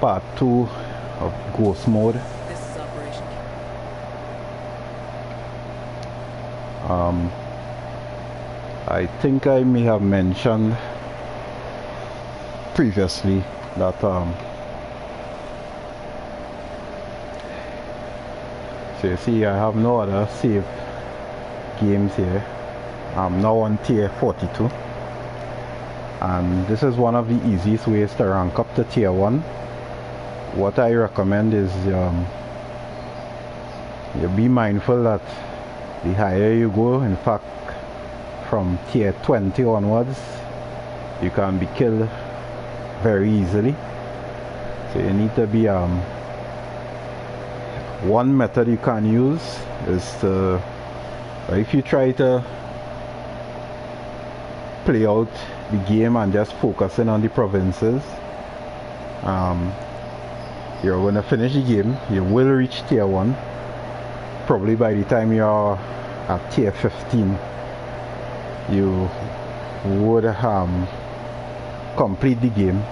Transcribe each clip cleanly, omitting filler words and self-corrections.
part 2 of Ghost Mode. This is Operation. I think I may have mentioned previously that so you see I have no other save games here. I'm now on tier 42, and this is one of the easiest ways to rank up to tier 1. What I recommend is you be mindful that the higher you go, in fact from tier 20 onwards, you can be killed very easily. So you need to be one method you can use is to, if you try to play out the game and just focusing on the provinces, you're going to finish the game. You will reach tier 1 probably by the time you're at tier 15. You would complete the game,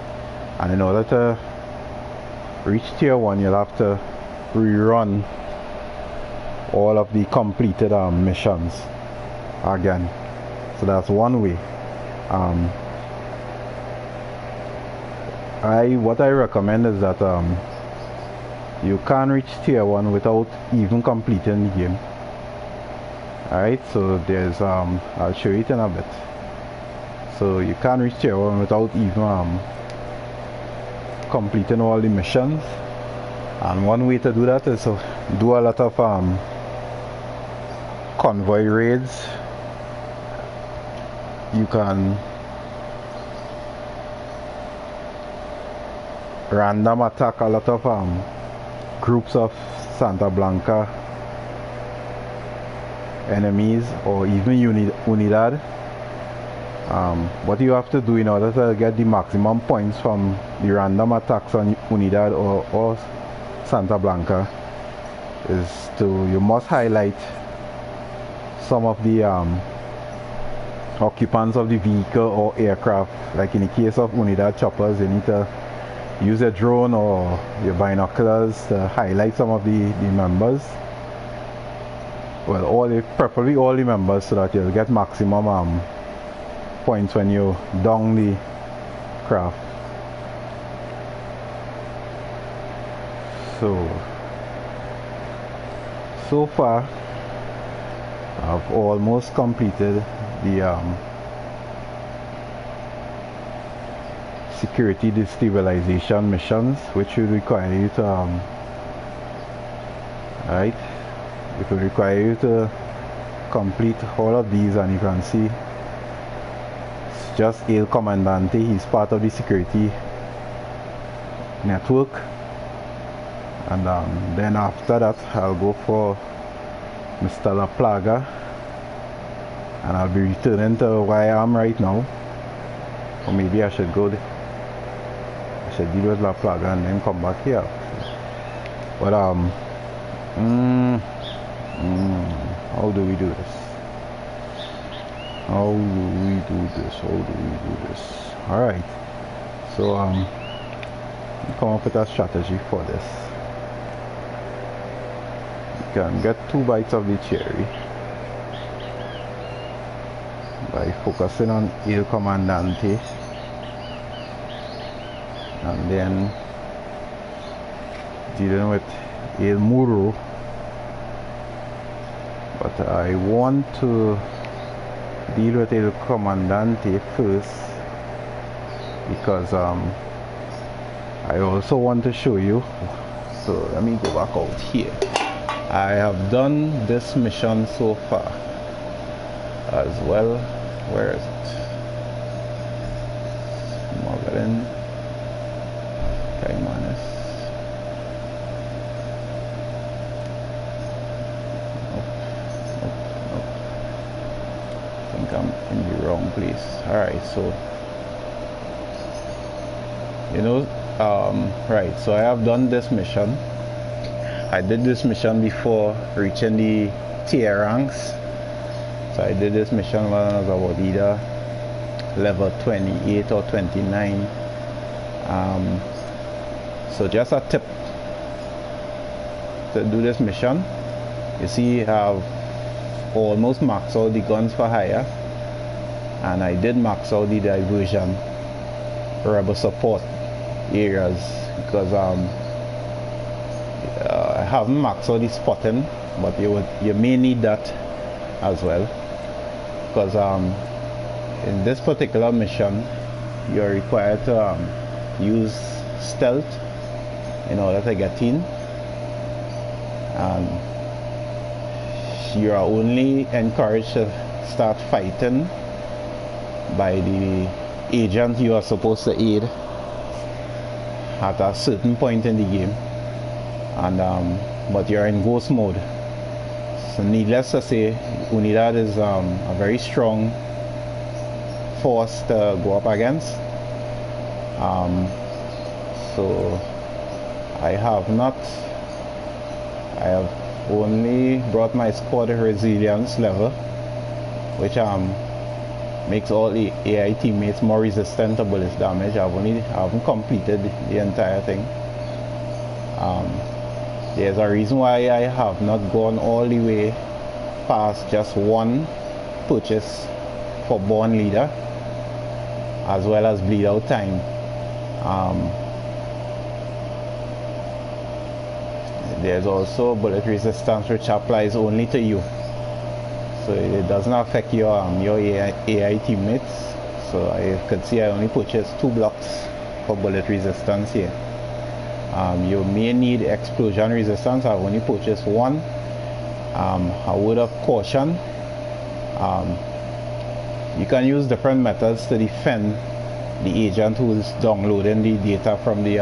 and in order to reach tier 1 you'll have to rerun all of the completed missions again. So that's one way. What I recommend is that you can reach tier 1 without even completing the game. Alright, so there's I'll show you it in a bit. So you can reach tier 1 without even completing all the missions, and one way to do that is to do a lot of convoy raids. You can random attack a lot of groups of Santa Blanca enemies, or even Unidad. What you have to do in order to get the maximum points from the random attacks on Unidad or Santa Blanca is you must highlight some of the occupants of the vehicle or aircraft. Like in the case of Unidad choppers, you need to use a drone or your binoculars to highlight some of the members. Well, preferably all the members, so that you'll get maximum points when you down the craft. So far I've almost completed the security destabilization missions, which will require you to it will require you to complete all of these, and you can see it's just El Comandante. He's part of the security network, and then after that I'll go for Mr. La Plaga, and I'll be returning to where I am right now. Or maybe I should deal with La Plaga and then come back here. But how do we do this? Alright, so come up with a strategy for this. You can get 2 bites of the cherry by focusing on El Comandante, and then dealing with El Muro. But I want to deal with El Comandante first, because I also want to show you. So let me go back out here. I have done this mission so far as well. Where is it? Magarin Caimanes. I think I'm in the wrong place. Alright, so right, so I have done this mission. I did this mission before reaching the tier ranks. So I did this mission when I was about either level 28 or 29. So just a tip to do this mission. You see, I have almost maxed out the guns for hire, and I did max out the diversion rebel support areas, because I haven't maxed out the spotting, but you may need that as well, because in this particular mission you're required to use stealth in order to get in, and you are only encouraged to start fighting by the agent you are supposed to aid at a certain point in the game, and but you're in ghost mode. So needless to say, Unidad is a very strong force to go up against. So I have only brought my squad resilience level, which makes all the AI teammates more resistant to bullet damage. I haven't completed the entire thing. There's a reason why I have not gone all the way past just one purchase for Born Leader, as well as bleed out time. There's also bullet resistance, which applies only to you, so it doesn't affect your AI teammates. So I could see I only purchased 2 blocks for bullet resistance here. You may need explosion resistance. I've only purchased 1. A word of caution, you can use different methods to defend the agent who is downloading the data from the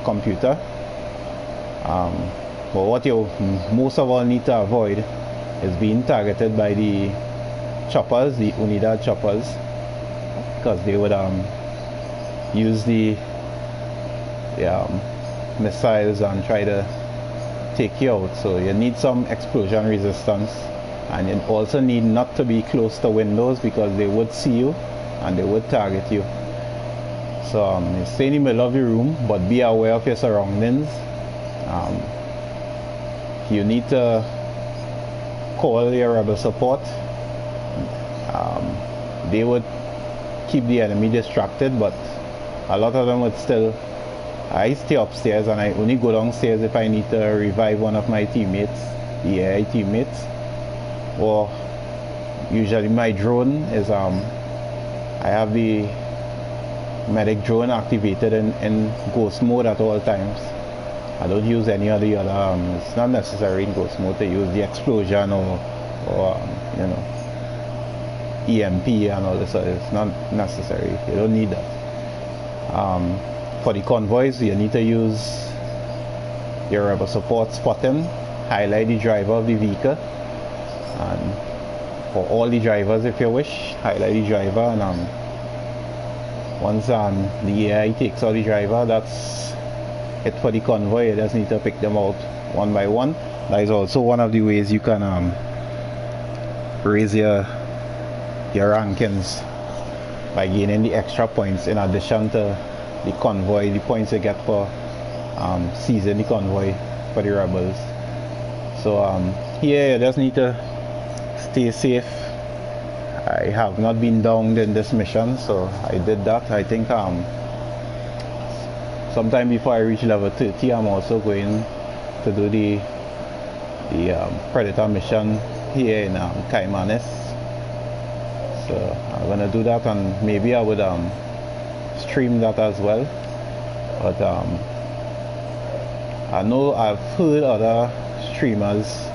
computer, but what you most of all need to avoid is being targeted by the choppers, the Unidad choppers, because they would use the missiles and try to take you out. So you need some explosion resistance, and you also need not to be close to windows, because they would see you and they would target you. So you stay in the middle of the room, but be aware of your surroundings. You need to call your rebel support. They would keep the enemy distracted, but a lot of them would still. I stay upstairs and I only go downstairs if I need to revive one of my teammates, the AI teammates, or usually my drone is I have the medic drone activated in ghost mode at all times. I don't use any of the other, it's not necessary in ghost mode to use the explosion or you know, EMP and all this. It's not necessary. You don't need that. For the convoys, you need to use your rebel support spotting, highlight the driver of the vehicle, and for all the drivers, if you wish, highlight the driver, and once the AI takes out the driver, that's it for the convoy. You just need to pick them out one by one. That is also one of the ways you can raise your rankings, by gaining the extra points in addition to the convoy, the points you get for seizing the convoy for the rebels. So here you just need to stay safe. I have not been downed in this mission, so I did that. I think sometime before I reach level 30, I'm also going to do the Predator mission here in Caymanes. So I'm gonna do that, and maybe I would stream that as well. But I know I've heard other streamers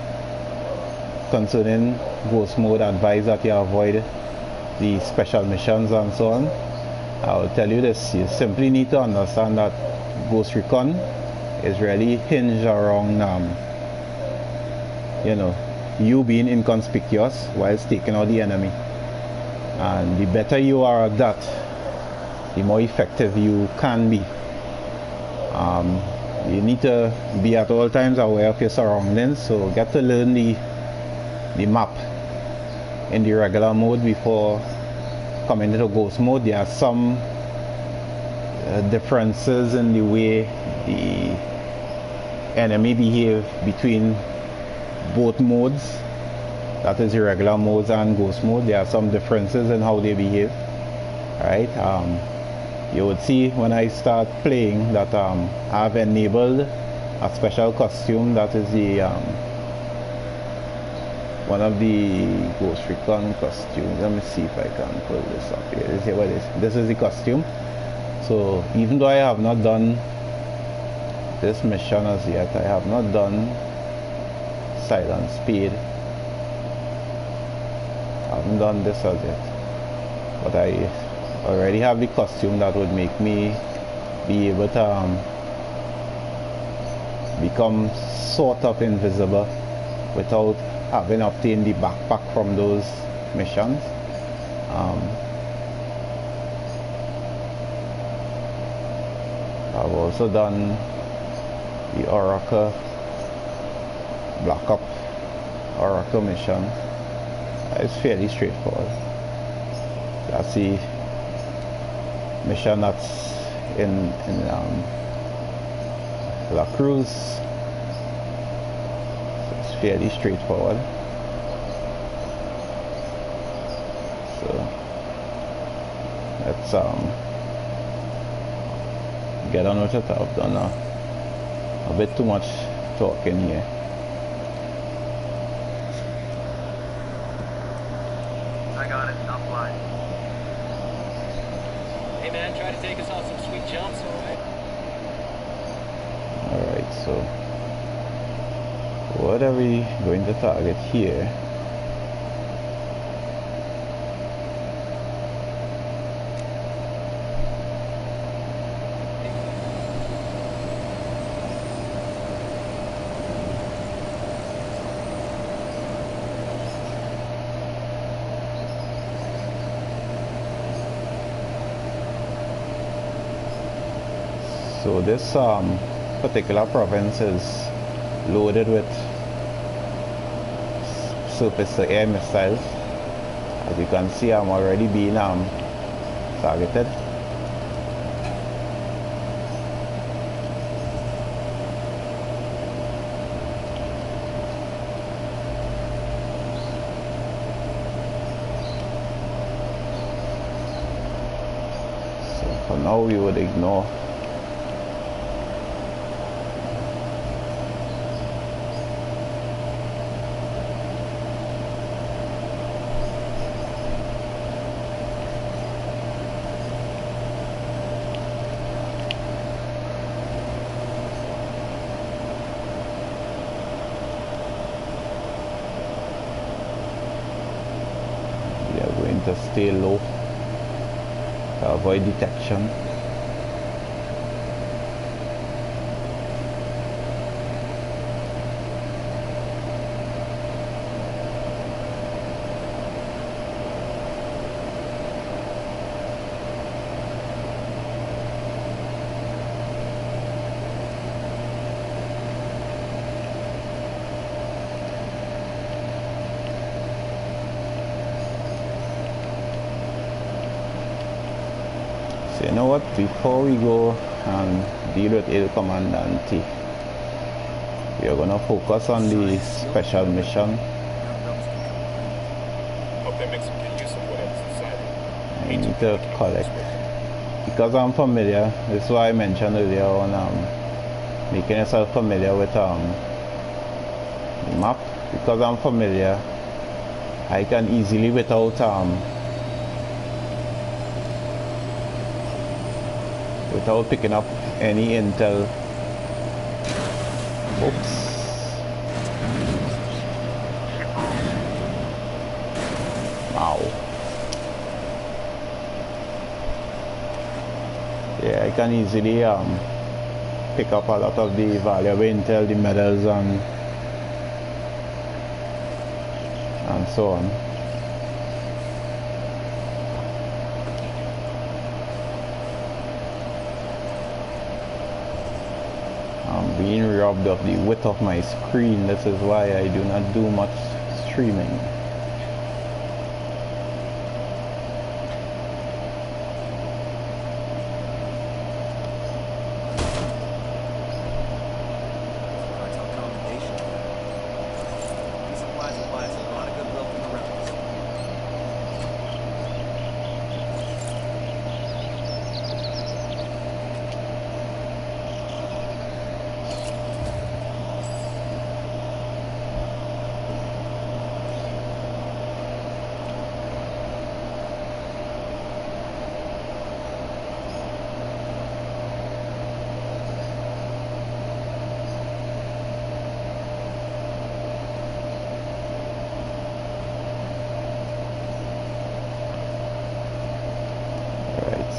concerning ghost mode advise that you avoid the special missions and so on. I will tell you this: you simply need to understand that Ghost Recon is really hinged around you know, you being inconspicuous whilst taking out the enemy, and the better you are at that, the more effective you can be. You need to be at all times aware of your surroundings, so get to learn the map in the regular mode before coming into ghost mode. There are some differences in the way the enemy behave between both modes, that is irregular modes and ghost mode. There are some differences in how they behave. Alright, you would see when I start playing that I've enabled a special costume that is the one of the Ghost Recon costumes. Let me see if I can pull this up here. This is the costume. So even though I have not done this mission as yet, I have not done Silent Speed, I haven't done this as yet, but I already have the costume that would make me be able to become sort of invisible without having obtained the backpack from those missions. I've also done the Oracle Black Ops Oracle mission. It's fairly straightforward. That's the mission that's in La Cruz. So it's fairly straightforward. So let's get on with it. I've done a bit too much talking here. I got it. I'm flying. Hey man, try to take us on some sweet jumps, alright? Alright, so what are we going to target here? So this particular province is loaded with surface-to-air missiles. As you can see, I'm already being targeted. So for now, we would ignore. To stay low to avoid detection. You know what, before we go and deal with El Comandante, we are going to focus on the special mission. I need to collect, because I'm familiar. This is why I mentioned earlier on making yourself familiar with the map. Because I'm familiar, I can easily, without picking up any intel. Oops. Wow. Yeah, I can easily pick up a lot of the valuable intel, the medals and so on. Being robbed of the width of my screen. This is why I do not do much streaming.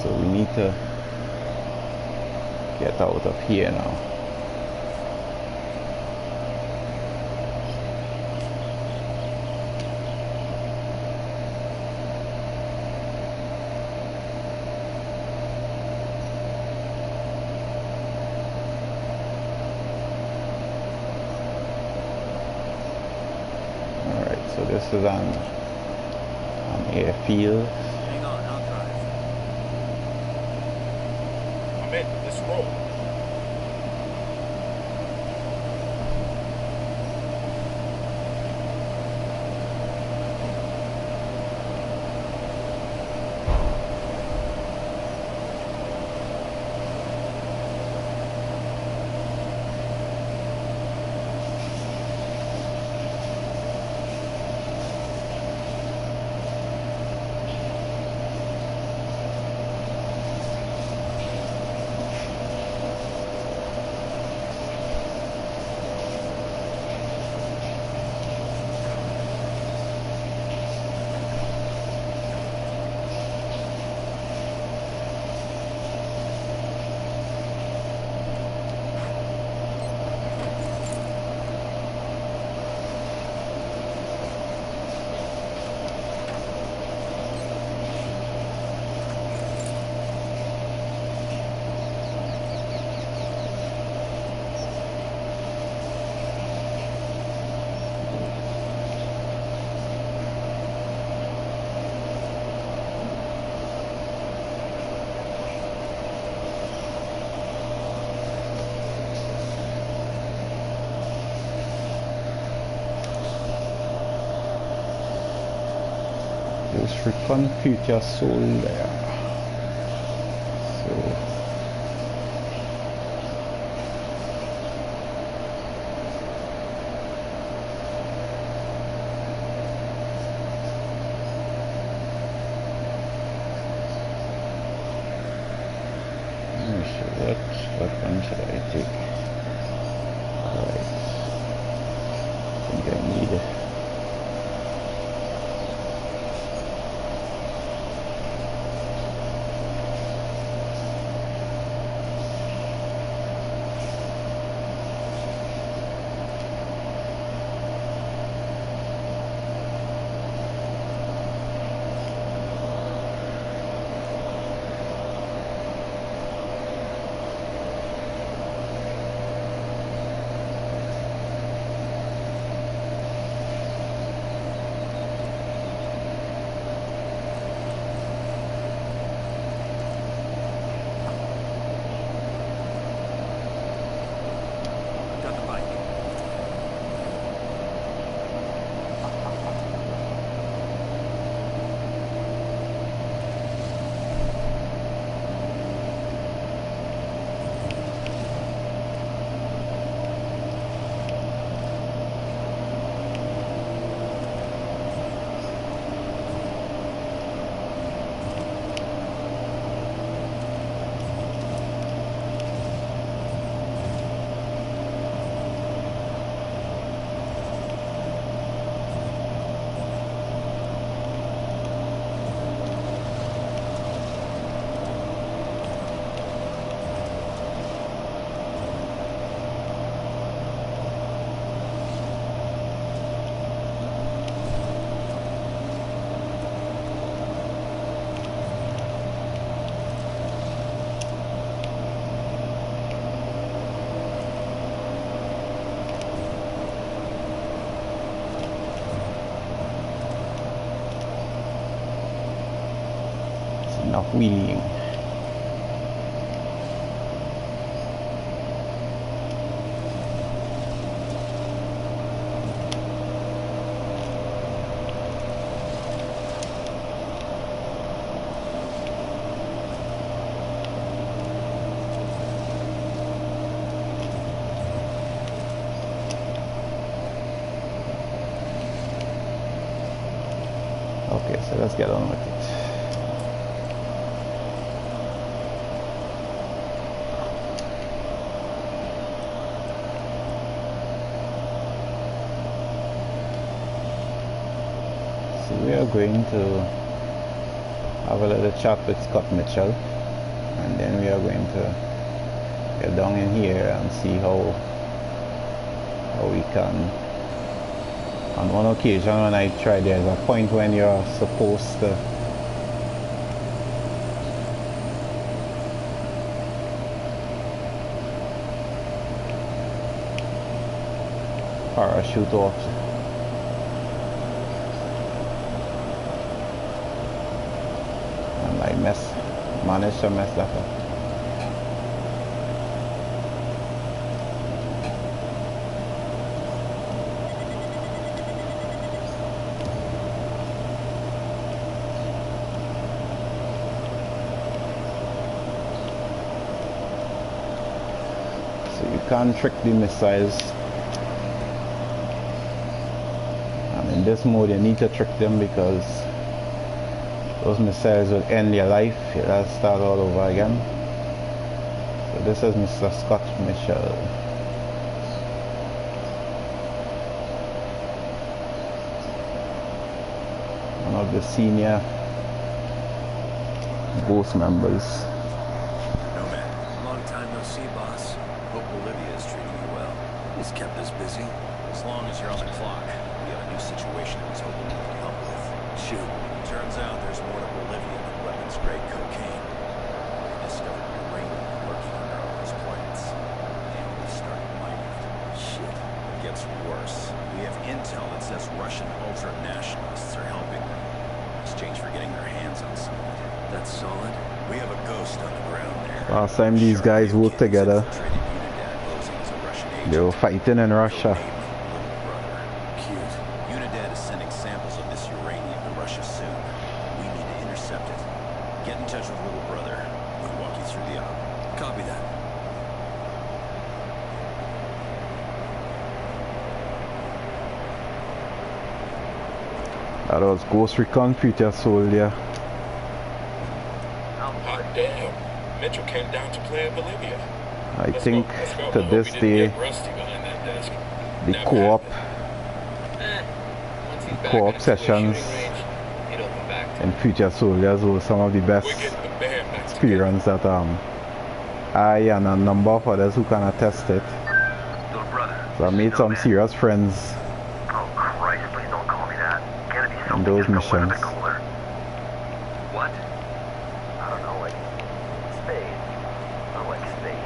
so we need to get out of here now. Alright, so this is an airfield. Hang on, I'll drive. I'm in. Let's roll. There's Recon Future Soul there. So what one should I take? Alright. I think I need it. Enough wheeling. Okay, so let's get on with it. So we are going to have a little chat with Scott Mitchell, and then we are going to get down in here and see how we can. On one occasion when I tried, there's a point when you're supposed to parachute off. And I managed to mess that up. So you can't trick the missiles. In this mode you need to trick them because those missiles will end your life. You'll have to start all over again. So this is Mr. Scott Mitchell. One of the senior Ghost members. Nomad, long time no see, boss. Hope Bolivia is treating you well. He's kept us busy. As long as you're on the clock. We have a new situation I was hoping you could help with. Shoot. Turns out there's more to Bolivia than weapons-grade cocaine. We discovered uranium lurking under all those plants. And we started mining it. Shit. It gets worse. We have intel that says Russian ultra-nationalists are helping them. In exchange for getting their hands on some of it. That's solid. We have a ghost on the ground there. Last time these guys worked together, they were fighting in Russia. That was Ghost Recon Future Soldier. Hot damn. Mitchell came down to play in Bolivia. I think to this day the co-op sessions in Future Soldiers were some of the best experience that I and a number of others who can attest it. So I made some serious friends in those missions. What? I don't know, like spade. Not like spade.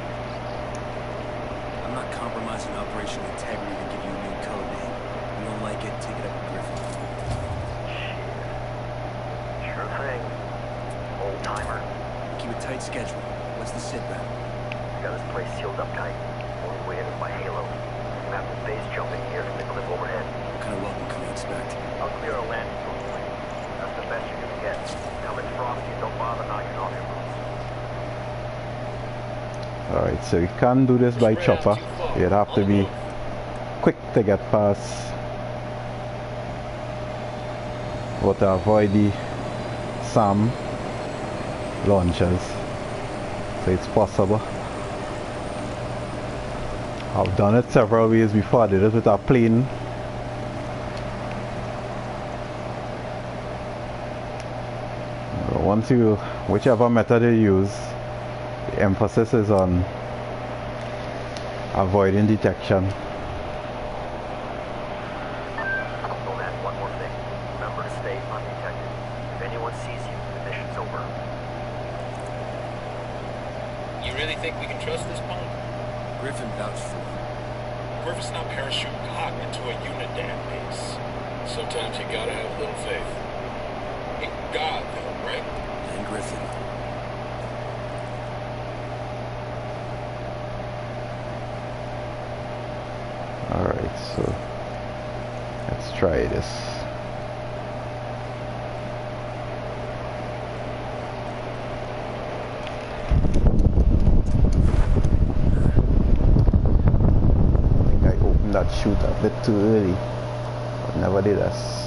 I'm not compromising operational integrity to give you a new code name. You don't like it, take it up with Griffin. Shit. Sure thing. Old timer. Keep a tight schedule. What's the sit rep? We got this place sealed up tight. Only way in is by Halo. We're gonna have the base jumping here from the cliff overhead. What kind of welcome can we expect? I'll clear a landing zone for you. That's the best you're gonna get. Now it's frosty, don't bother knocking off your boots. Alright, so you can't do this by chopper. You'd have to be quick to get past, but to avoid the SAM launchers. So it's possible. I've done it several ways before. I did it with a plane. Once you, whichever method you use, the emphasis is on avoiding detection. Nomad, one more thing. Remember to stay undetected. If anyone sees you, the mission's over. You really think we can trust this punk? Griffin vouched for him. Griffith's not parachuting hot into a unit damn base. Sometimes you gotta have a little faith. In God, though, right? And Griffin. Alright, so let's try this. I think I opened that chute a bit too early, but nevertheless.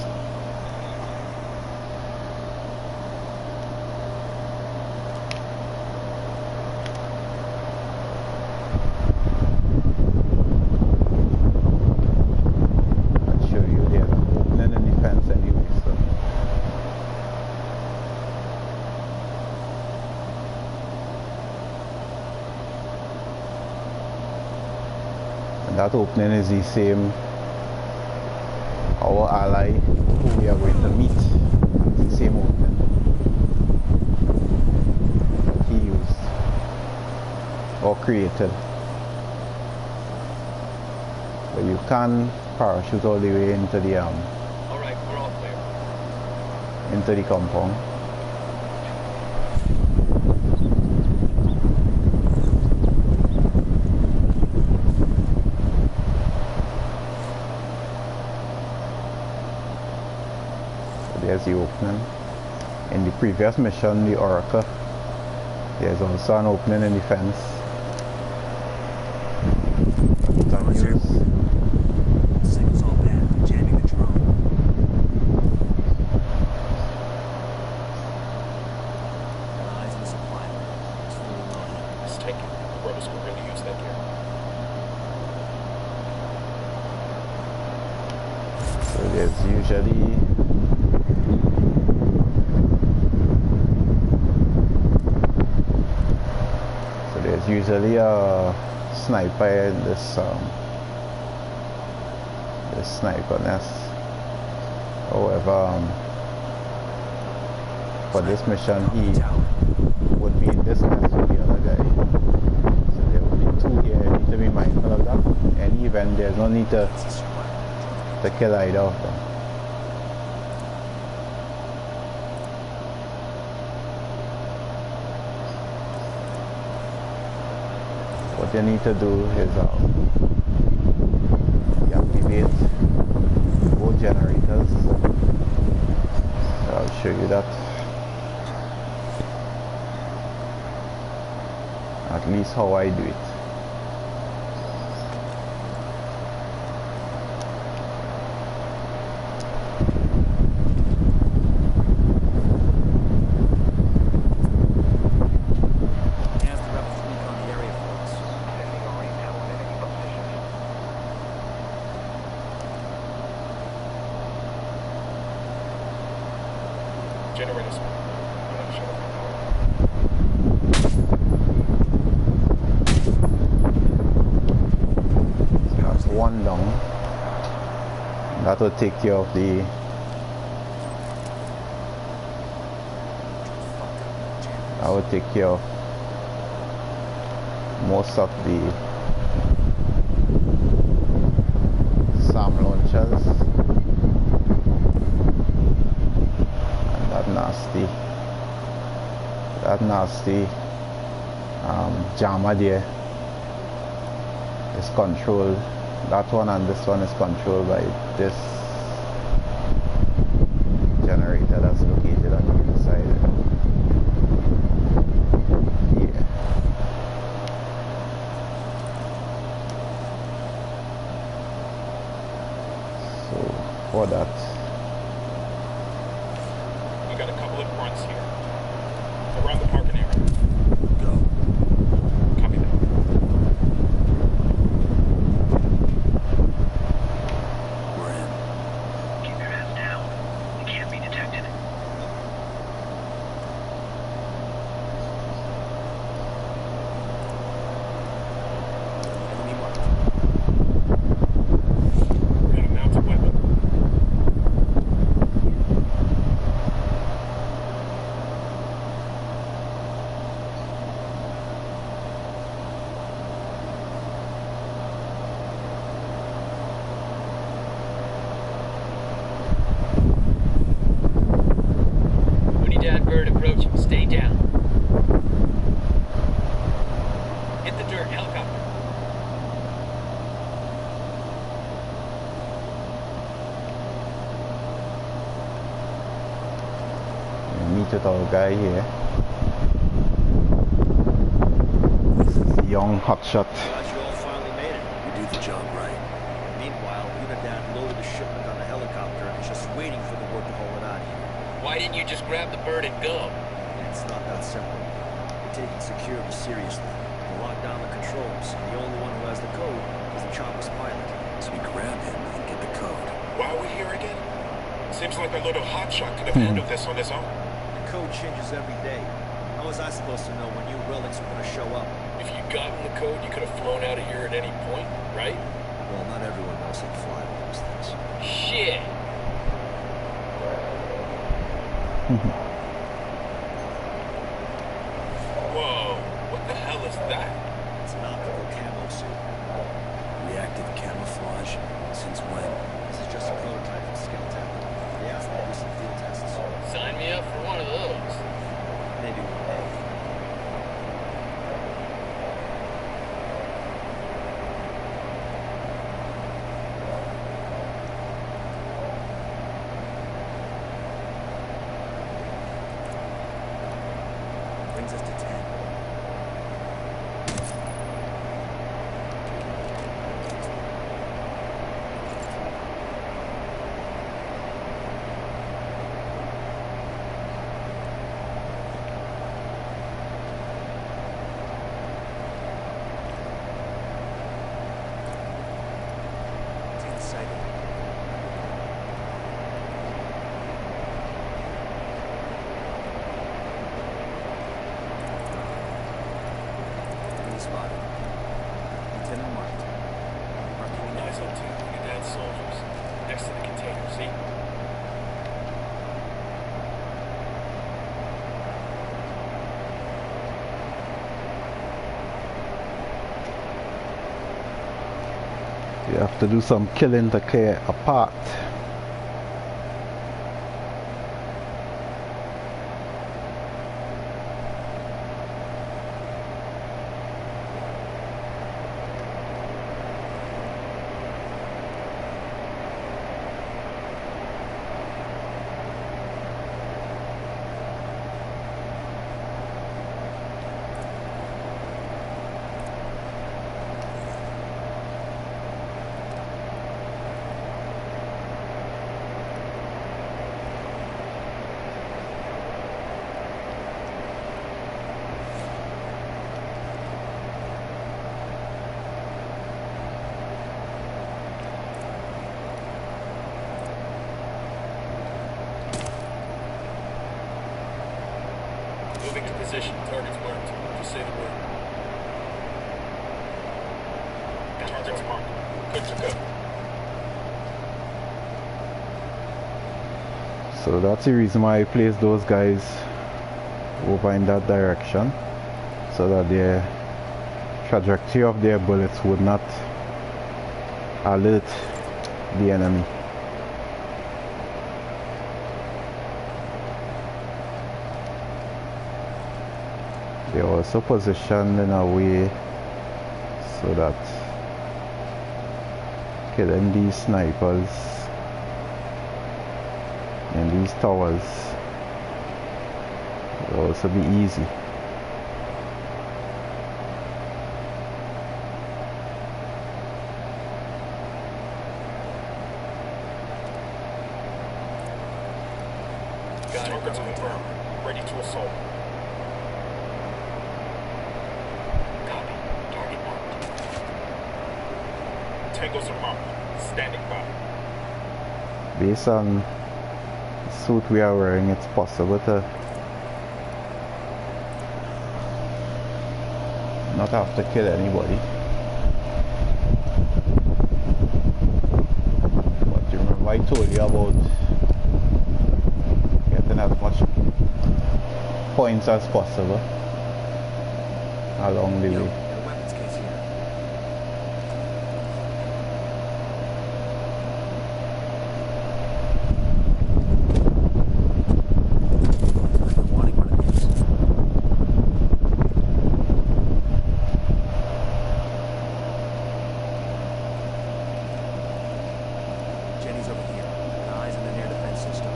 That opening is the same, our ally who we are going to meet. It's the same opening that he used or created. But you can parachute all the way into the Alright, we're all clear. into the compound. There's the opening. In the previous mission, the Oracle, there's also an opening in the fence. Signal's all bad. Jamming the drone. Eyes on the supply. It's fully loaded. Let's take it. The rebels will really use that gear. So there's usually a sniper in this sniper nest. However, for this mission he would be in this nest with the other guy. So there will be two here. You need to be mindful of that. In any event, there's no need to kill either of them. What you need to do is deactivate both generators. I'll show you that. At least how I do it. Generators. I'm not sure if I know. So that's one down. That will take care of the most of the SAM launchers. That nasty jammer there is controlled. That one and this one is controlled by this generator that's located on the inside. Yeah. So for that, We got a couple of fronts here. Around the parking area. Go. Copy that. We're in. Keep your heads down. You can't be detected. Enemy marked. We got a mounted weapon. Unidad bird approaching. Stay down. Hit the dirt. Helicopter. we meet with our guy here. This is the young hotshot. Glad you all finally made it. You do the job right. Meanwhile, Unidad loaded the shipment on a helicopter and is just waiting for the word to haul it out of here. Why didn't you just grab the bird and go? It's not that simple. We're taking security seriously. We lock down the controls, and the only one who has the code is the chopper's pilot. So we grab him and get the code. Why are we here again? Seems like a little hotshot could have handled this on his own. The code changes every day. How was I supposed to know when new relics were going to show up? If you'd gotten the code, you could have flown out of here at any point, right? Well, not everyone knows how to fly with those things. Shit! Whoa, what the hell is that? It's an optical camo suit. Reactive camouflage? Since when? This is just a prototype for Skeleton. They asked me to do some field tests. Sign me up for one of those. Maybe one day. Brings us to 10. Spotted. Lieutenant Martin. Marking Nice on two Unidad soldiers. Next to the container, see? You have to do some killing to clear a path. Moving to position. Target's marked. Just say the word. Target's marked. Good to go. So that's the reason why I placed those guys over in that direction, so that the trajectory of their bullets would not alert the enemy. They're also positioned in a way so that killing these snipers in these towers will also be easy. Got targets confirmed. Ready to assault. Copy. Target marked. Tangos are marked. Standing by. Based on the suit we are wearing, it's possible to not have to kill anybody. But you remember I told you about getting as much points as possible along the way. Got a weapons case here. I'm wanting one of these. Jenny's over here. Got eyes on the air defense system.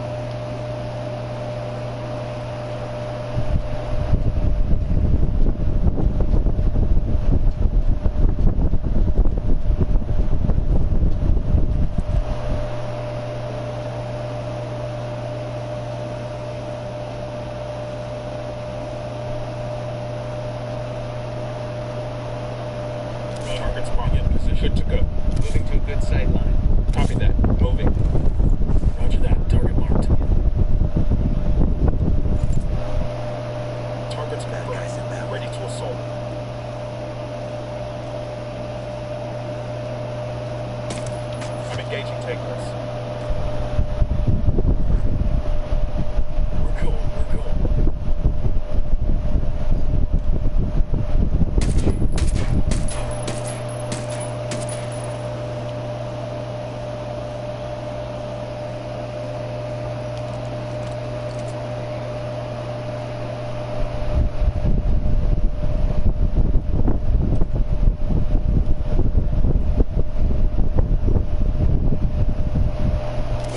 Target's marked in position. Good to go. Moving to a good sight line. Copy that. Moving. Roger that. Target marked. Target's Bad guys confirmed. inbound. Ready to assault. I'm engaging takeoffs. We're cool, we're cool.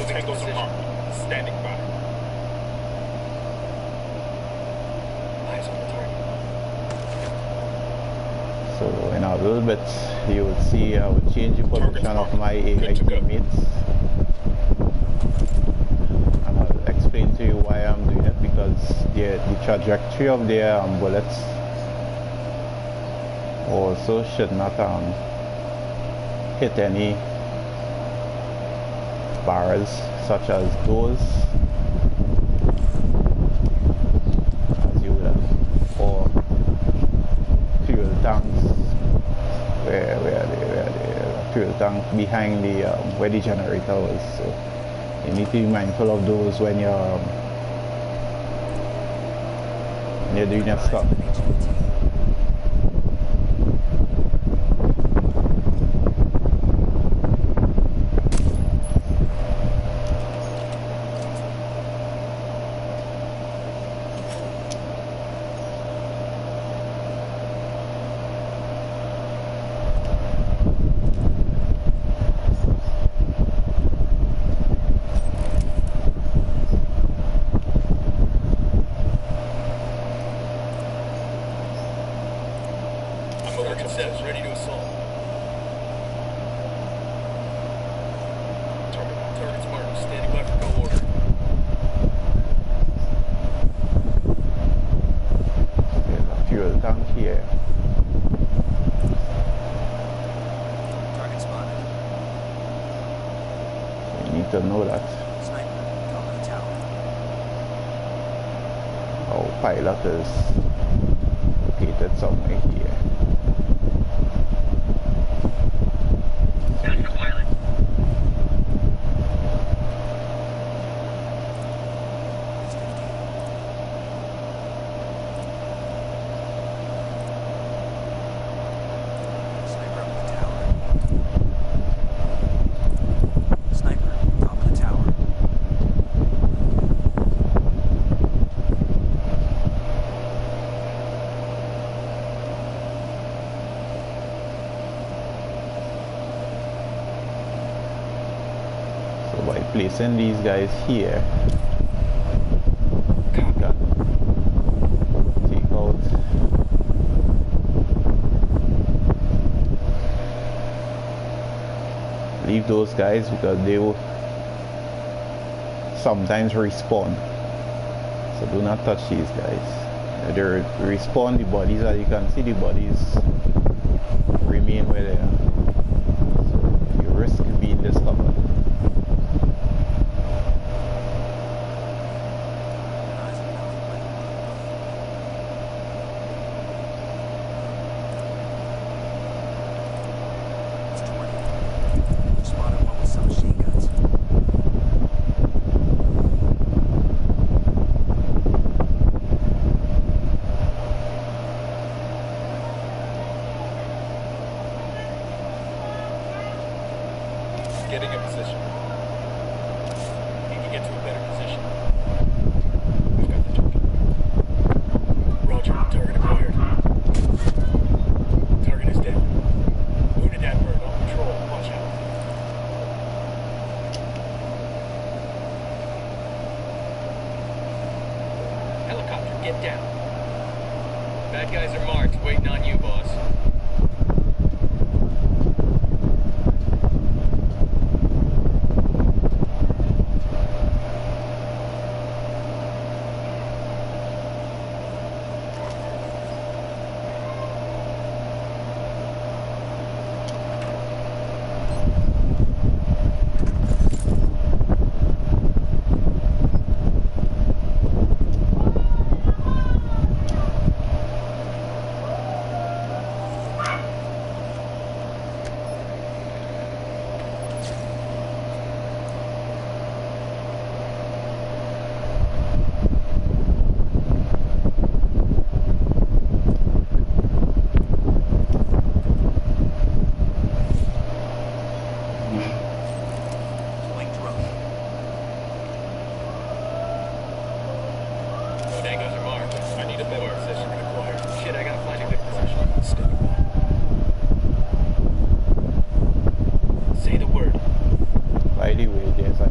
Tangles are marked. Standing by. Eyes on the target. So in a little bit you will see I will change the position of my AI teammates, and I'll explain to you why I'm doing it, because the trajectory of their bullets also should not hit any barrels such as those, as you would have, or fuel tanks, where the fuel tank behind the where the generator was. So you need to be mindful of those when you're doing your stuff. Says ready to assault. Target's marked. Standing by for go order. There's a fuel tank here. Target spotted. You need to know that. Sniper, top of the tower. Our pilot is located somewhere here. By placing these guys here, you can take out leave those guys, because they will sometimes respawn, so do not touch these guys. They respawn, the bodies, as you can see, the bodies remain where they are, so you risk being discovered. Getting a position. Need to get to a better position. We've got the target. Roger. Target acquired. Target is dead. Wounded that bird on patrol. Watch out. Helicopter, get down. Bad guys are marked. Waiting on you, boss.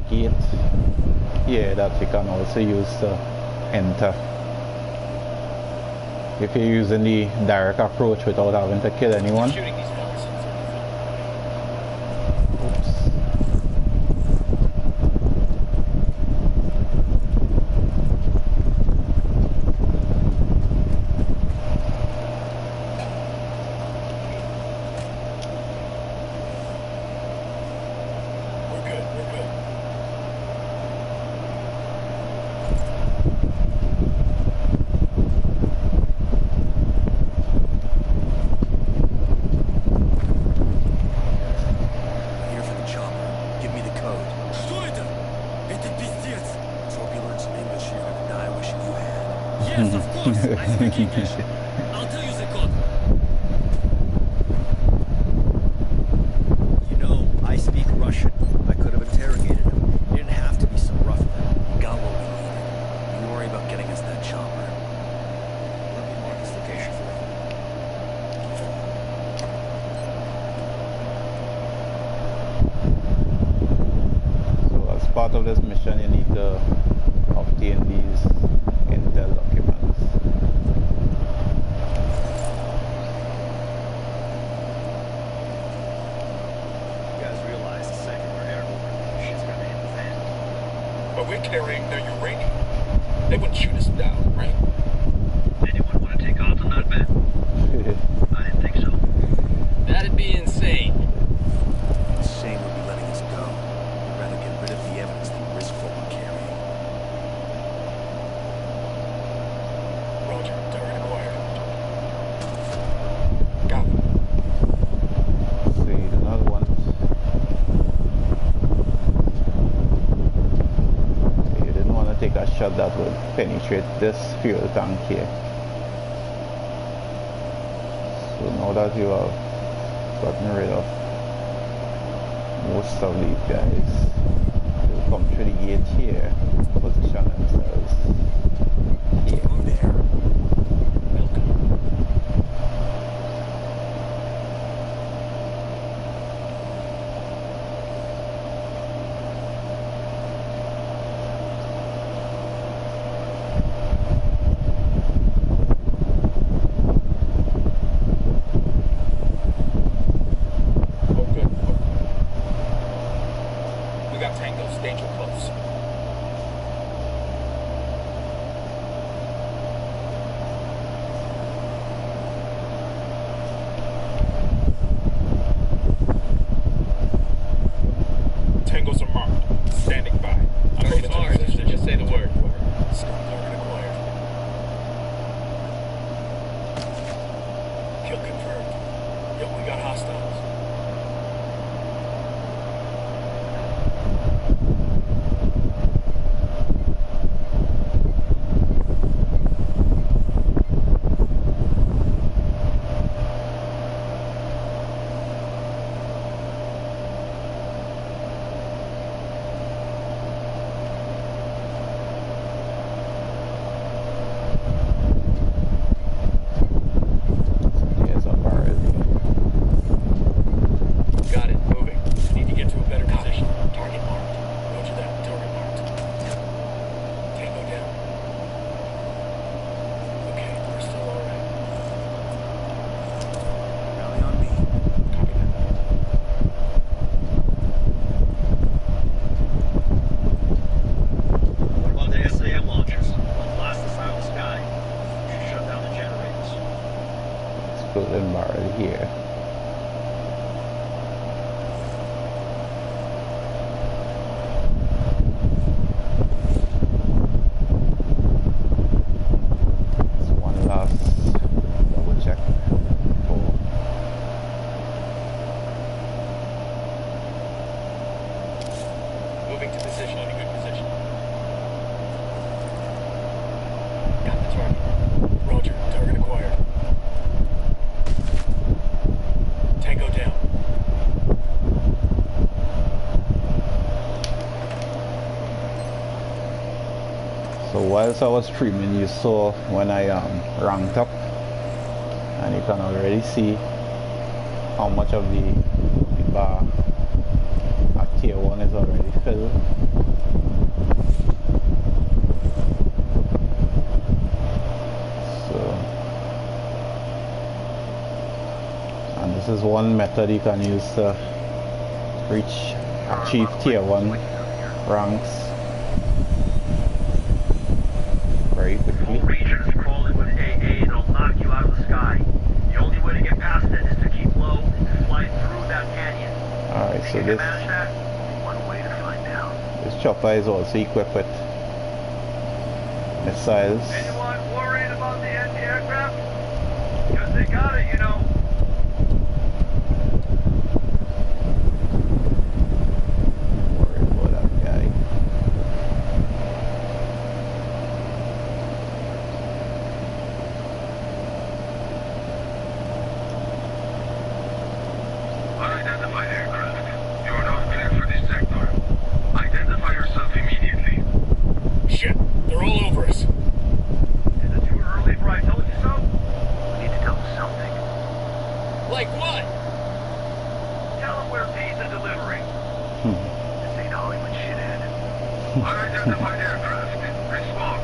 gate here that you can also use to enter if you're using the direct approach without having to kill anyone. Shooting these fellas. Oops. We're good, we're good. Here for the chopper. Give me the code. Что это? Это пиздец. So hope you learned some English. You're gonna die wishing you had. Yes, of course. I speak English. I'll tell you the code. You know, I speak Russian. I could have interrogated him. You didn't have to be so rough with him. We got what we needed. You worry about getting us that chopper. Let me mark this location for you. So as part of this mission you need to obtain these intel documents. You guys realize the second we're airborne, shit's gonna hit the fan. But we're carrying their uranium. They wouldn't shoot us down, right? Anyone want to take off on that, man? I didn't think so. That'd be insane. Shame would be letting us go. We'd rather get rid of the evidence than risk what we're carrying. Roger, target acquired. Got it. See another one. You didn't want to take a shot that would penetrate this fuel tank here. So now that you have gotten rid of most of these guys, they'll come through the gate here, position themselves here. There. Welcome. Oh, good. We got tangos. Danger close. Tangos are marked. Standing by. I'm Target's moving to ours. position. Just say the word. Target acquired. Kill confirmed. Yo, we got hostiles. Here's a barrel here. Got it. Moving. Need to get to a better Copy. position. Target marked. Roger that. Target marked. Tango down. Okay, we're still all right. Rally on me. Copy that. What about the SAM launchers? They'll blast us out of the sky. Should shut down the generators. Let's put in barrel here. It's one last double check for Moving to position. In a good position. Got the target. Roger. Target acquired. Tango down. So whilst I was streaming, you saw when I ranked up, and you can already see how much of the bar at tier 1 is already filled. one method you can use to achieve tier 1 ranks very quickly. The region is crawling with AA and it'll knock you out of the sky. The only way to get past it is to keep low and fly through that canyon. Alright, so this manage that? One way to find out. this chopper is also equipped with missiles. Anyone worried about the anti-aircraft? Because they got it, you know. Worried about that guy. Unidentified aircraft. You are not cleared for this sector. Identify yourself immediately. Shit, they're all over us. Is it too early for I told you so? We need to tell them something. Like what? Tell them we're pizza delivery. This ain't Hollywood shithead. Unidentified aircraft. Respond.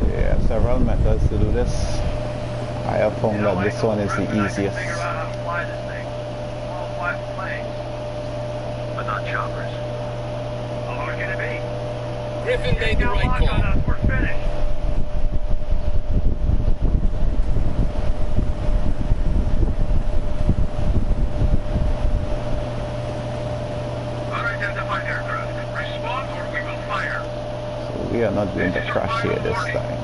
There are several methods to do this. I have found that this one is the easiest. Figure out how to fly this thing. All fly planes. But not choppers. How hard can it be? Griffin made the Get a right lock on call. us, we're finished. Unidentified aircraft. Respond or we will fire. So we are not going to crash here this time.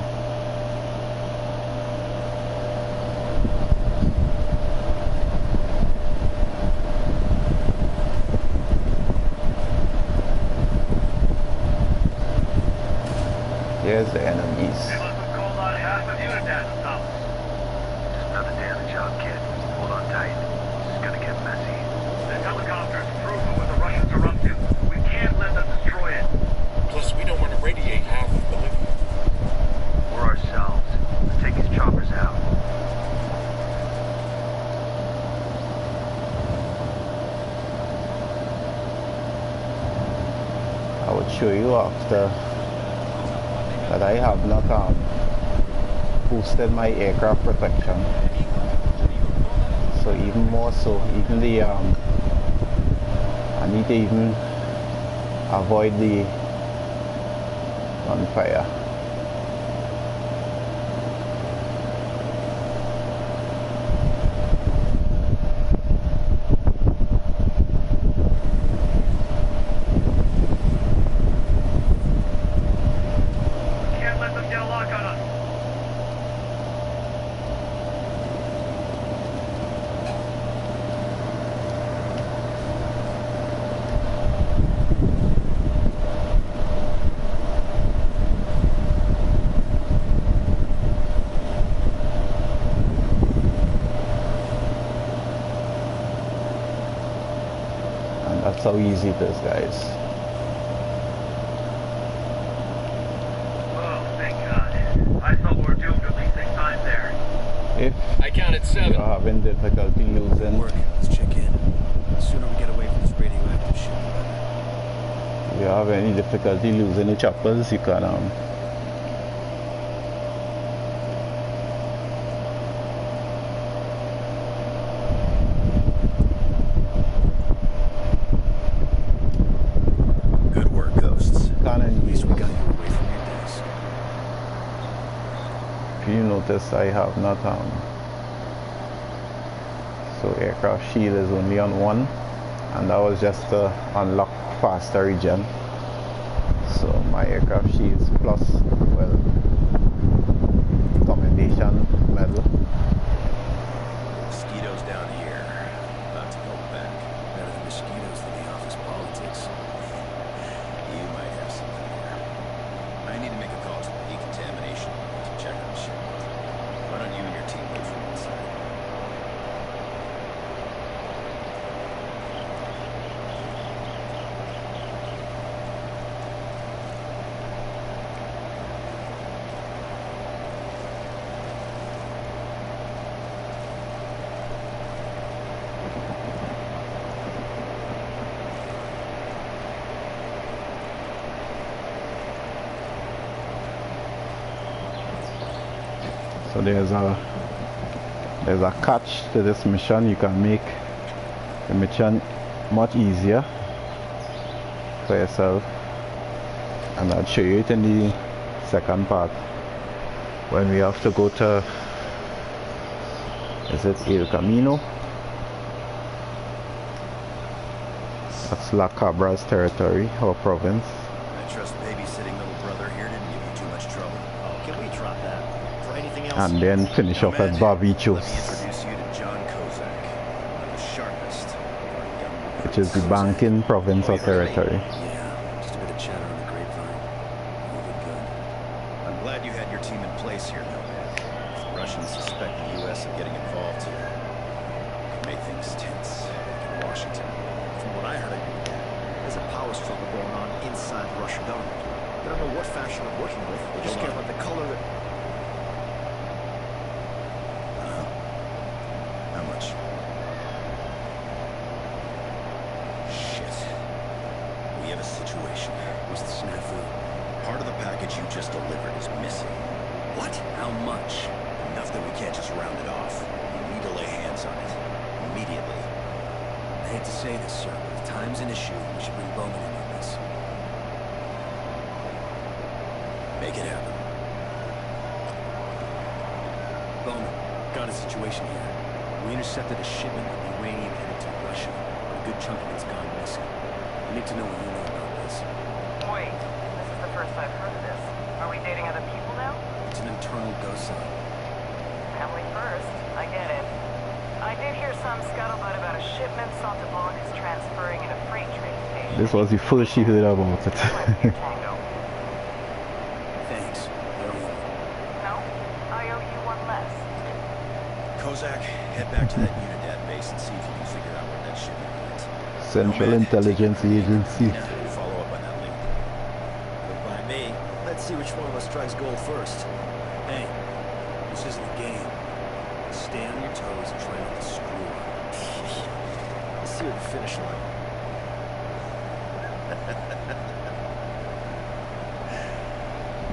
Here's the enemies. They must have called on half of Unidad to stop us. Just another damage job, kid. Hold on tight. This is gonna get messy. The helicopter's proof of what the Russians are up to. We can't let them destroy it. Plus, we don't want to radiate half of Bolivia. We're ourselves. Let's take these choppers out. I would show you after that I have not boosted my aircraft protection. So even more so, even the I need to even avoid the gunfire. Can't let them get a lock on us. And that's how easy it is, guys. Oh, thank God. I thought we were doomed to losing time there. If I counted 7. you're having difficulty losing, Work. Let's check in. The sooner we get away from this radioactive shit, the better. if you have any difficulty losing the choppers, you can Good work, Ghosts. can At engage. least we got you away from your desk. If you notice, I have not so aircraft shield is only on 1, and that was just to unlock faster regen. So my aircraft shields plus, well, commendation medal. Mosquitoes down here. About to go back. Better the mosquitoes than the office politics. You might have something there. I need to make a call to the decontamination to check on shit. Why don't you and your team wait from inside? So there's a catch to this mission. You can make the mission much easier for yourself, and I'll show you it in the second part when we have to go to, is it El Camino? That's La Cabra's territory or province. I trust babysitting little brother here didn't give you too much trouble. Oh, can we drop that? For anything else? And then finish off at Let me Barbichos, introduce you to John Kozak, one of the sharpest of our young which is the recruits. banking province or territory. Yeah, just a bit of chatter on the grapevine. Really good. I'm glad you had your team in place here, Nomad. If the Russians suspect the U.S. of getting involved here, it could make things tense in Washington. From what I heard, there's a power struggle going on inside the Russian government. They don't know what faction they're working with. They just care about the color that... How much? Shit. We have a situation. What's the snafu? Part of the package you just delivered is missing. What? How much? Enough that we can't just round it off. We need to lay hands on it. Immediately. I hate to say this, sir, but if time's an issue, we should bring Bowman in on this. Make it happen. Bowman, got a situation here. We intercepted a shipment of uranium headed to Russia. A good chunk of it's gone missing. I need to know what you know about this. Wait, this is the first I've heard of this. Are we dating other people now? It's an internal go sign. Family first, I get it. I did hear some scuttlebutt about a shipment Sontabon is transferring in a freight train station. This was the first she heard about it. That might be a tango. Thanks. There you go. No? I owe you one less. Kozak, head back to that Unidad base and see if you can figure out where that shipment went. Central Intelligence Agency. Follow up on that link. Good by me. Let's see which one of us strikes gold first. Hey, this isn't a game. Stay on your toes and try not to screw up. Let's see at the finish line.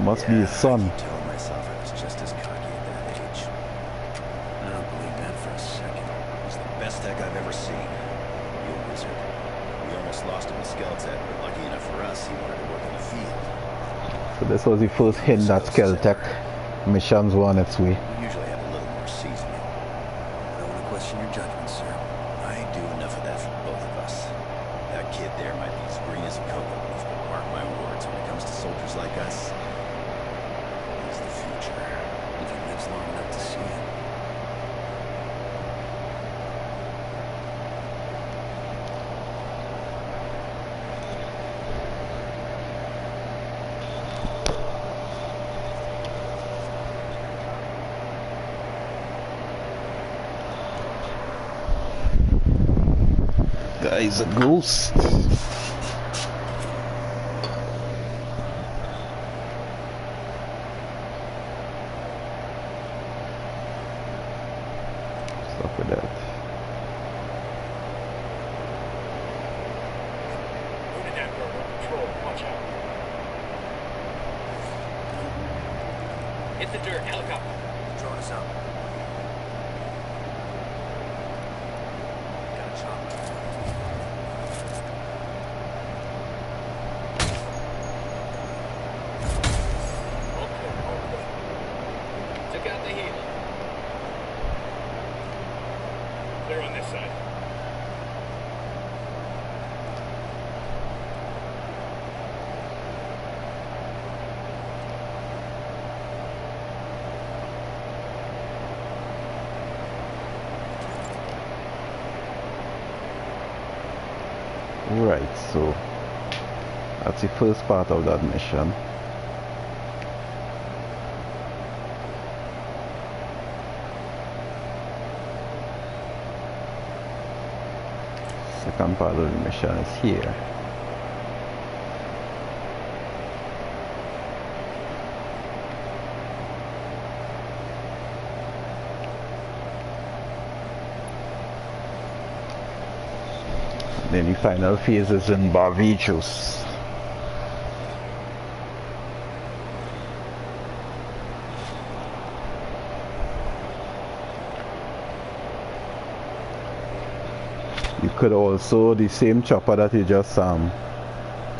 Must be his son. I keep telling myself I was just as cocky at that age. I don't believe that for a second. He's the best tech I've ever seen. Real wizard. We almost lost him to Skeleton, but lucky enough for us, he wanted to work in the field. So this was the first hint that Skeltec missions were on its way. We usually have a little more seasoning. I don't want to question your judgment, sir. I do enough of that for both of us. That kid there might be as green as a cocoa leaf, but mark my words, when it comes to soldiers like us, he's the future. If he lives long enough to see it. Guy's a ghost. Stop with that. Unidad bird on patrol. Watch out. Hit the dirt. Helicopter. Drone us up. Got a chopper. Okay. Took out the heel. Clear on this side. Right, so that's the first part of that mission. Second part of the mission is here. Then the final phase is in Barbichos. You could also, the same chopper that you just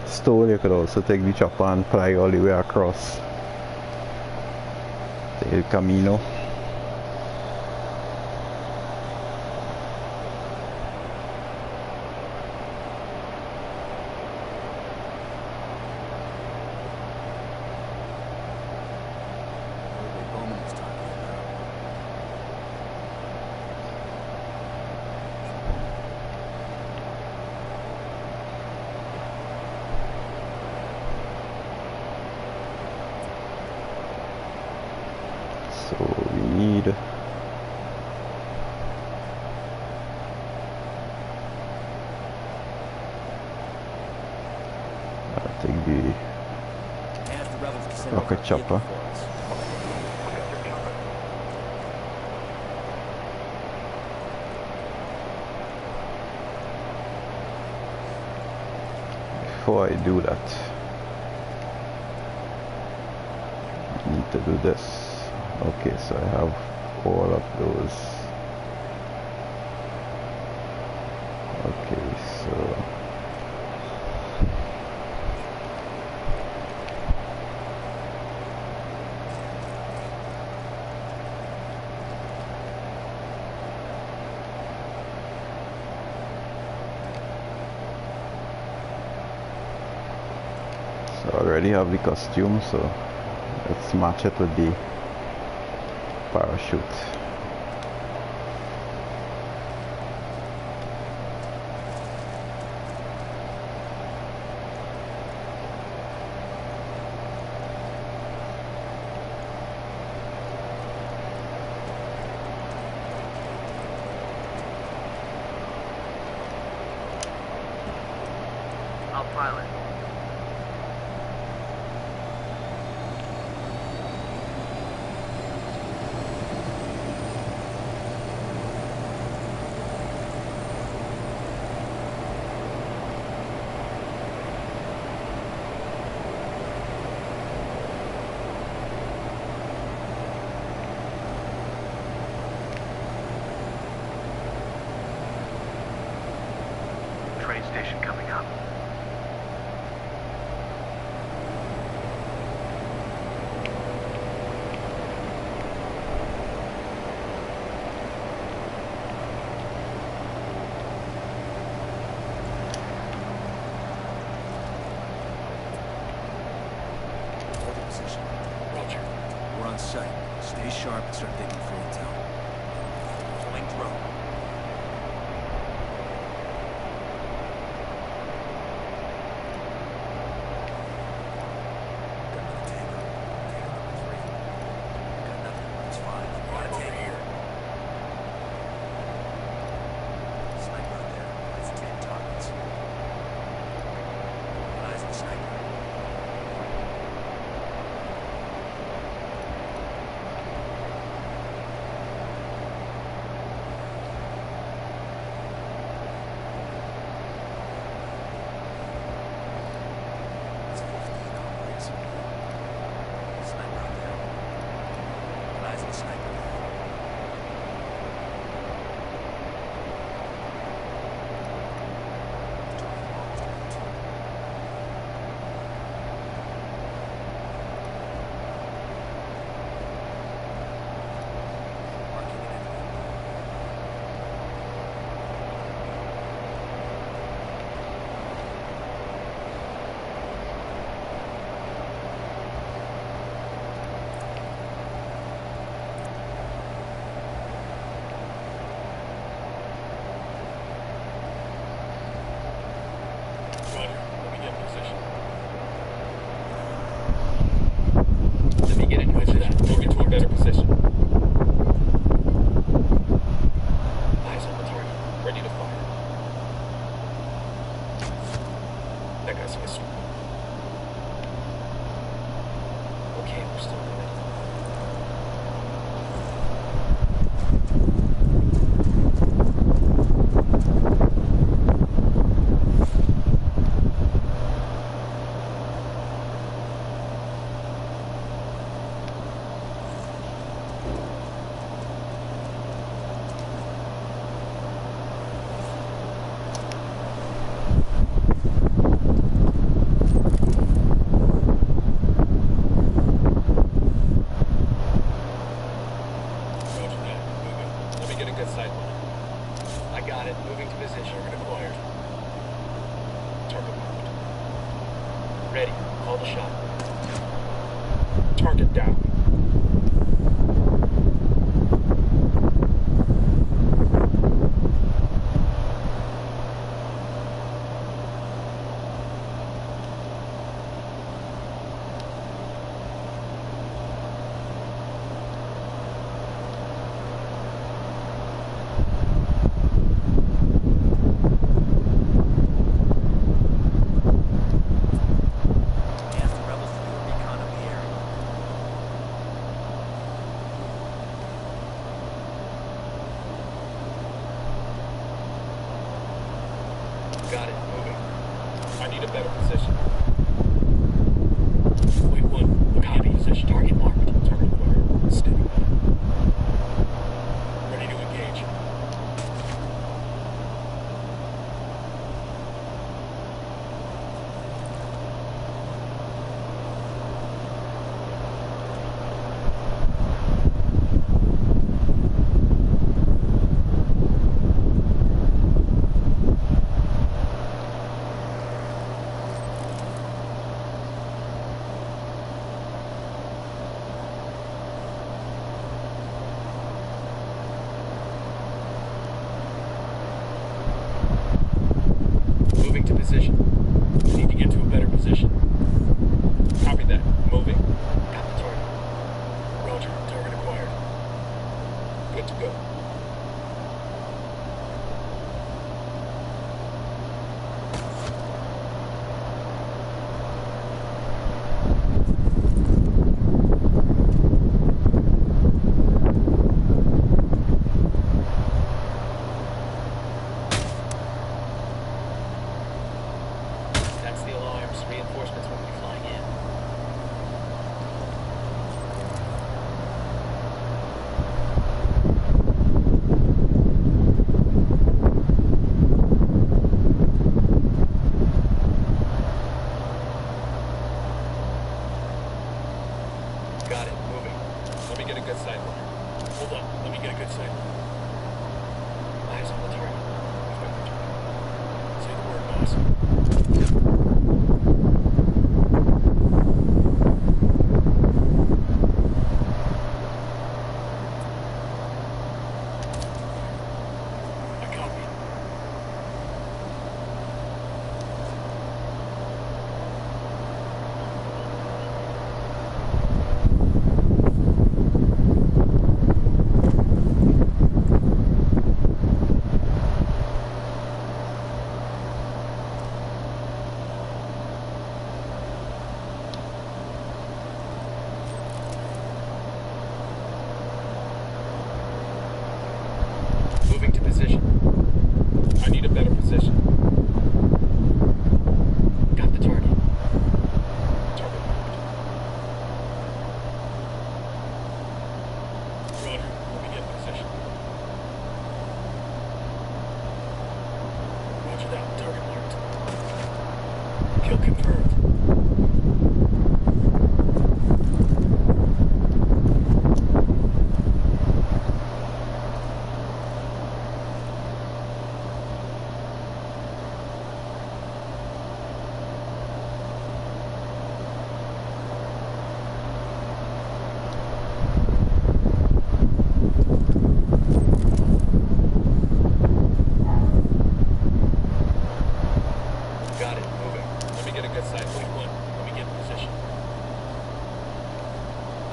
stole, you could also take the chopper and fly all the way across the El Camino. So we need take the rocket chopper. Before I do that, I need to do this. Okay, so I have all of those. Okay, so I already have the costume, so let's match it with the parachute. I'll pilot. Train station coming up. Hold your position. Roger. We're on site. Stay sharp and start digging for intel. Flamethrower. me get a good sight line. I got it. Moving to position. Target acquired. Target marked. Ready. Call the shot. Target down. Ask the rebels to do a recon of the area. Got it. Moving. I need a better position. Wait, one. Look at the position. Target marked. Target acquired. Steady. Ready to engage. Moving to position. I need to get to a better position. Copy that. Moving. Got the target. Roger. Target acquired. Good to go. That's the alarms. Reinforcements will be flying in. Got it. Moving. Let me get a good sight line. Hold on. Let me get a good sight line. Eyes on the target. I've got the target. Say the word, boss. I copy. Moving to position. I need a better position. Got the target. Target marked. Roger. Let me get in position. Roger that. Target marked. Kill confirmed. Got it. Moving. Let me get a good sight. Wait, one. Let me get in position.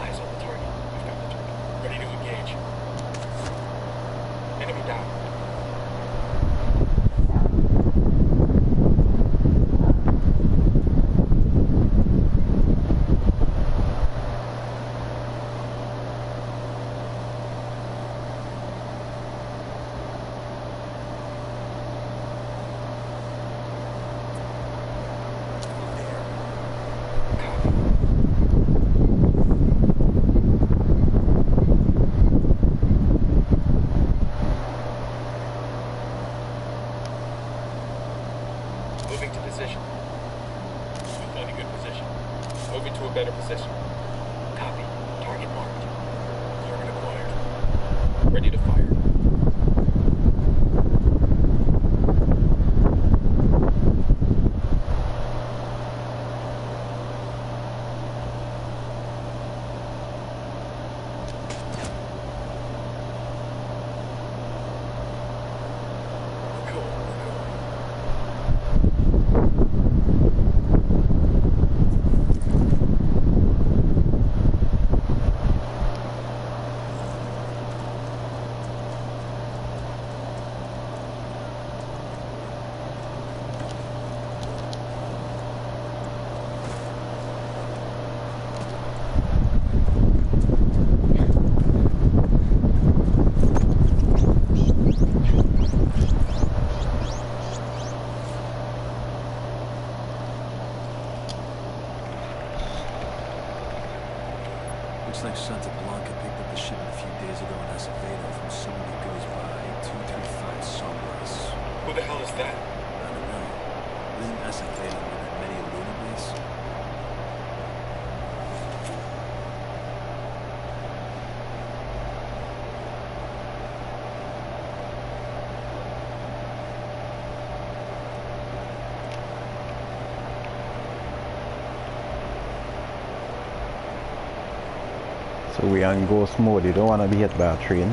Eyes on the target. I've got the target. Ready to engage. Enemy down. Moving to position. We find a good position. Moving to a better position. Copy. Target marked. Target acquired. Ready to fire. the hell is that? I don't know. Isn't SFA one of the many lunar base? So we on ghost mode. You don't want to be hit by a train.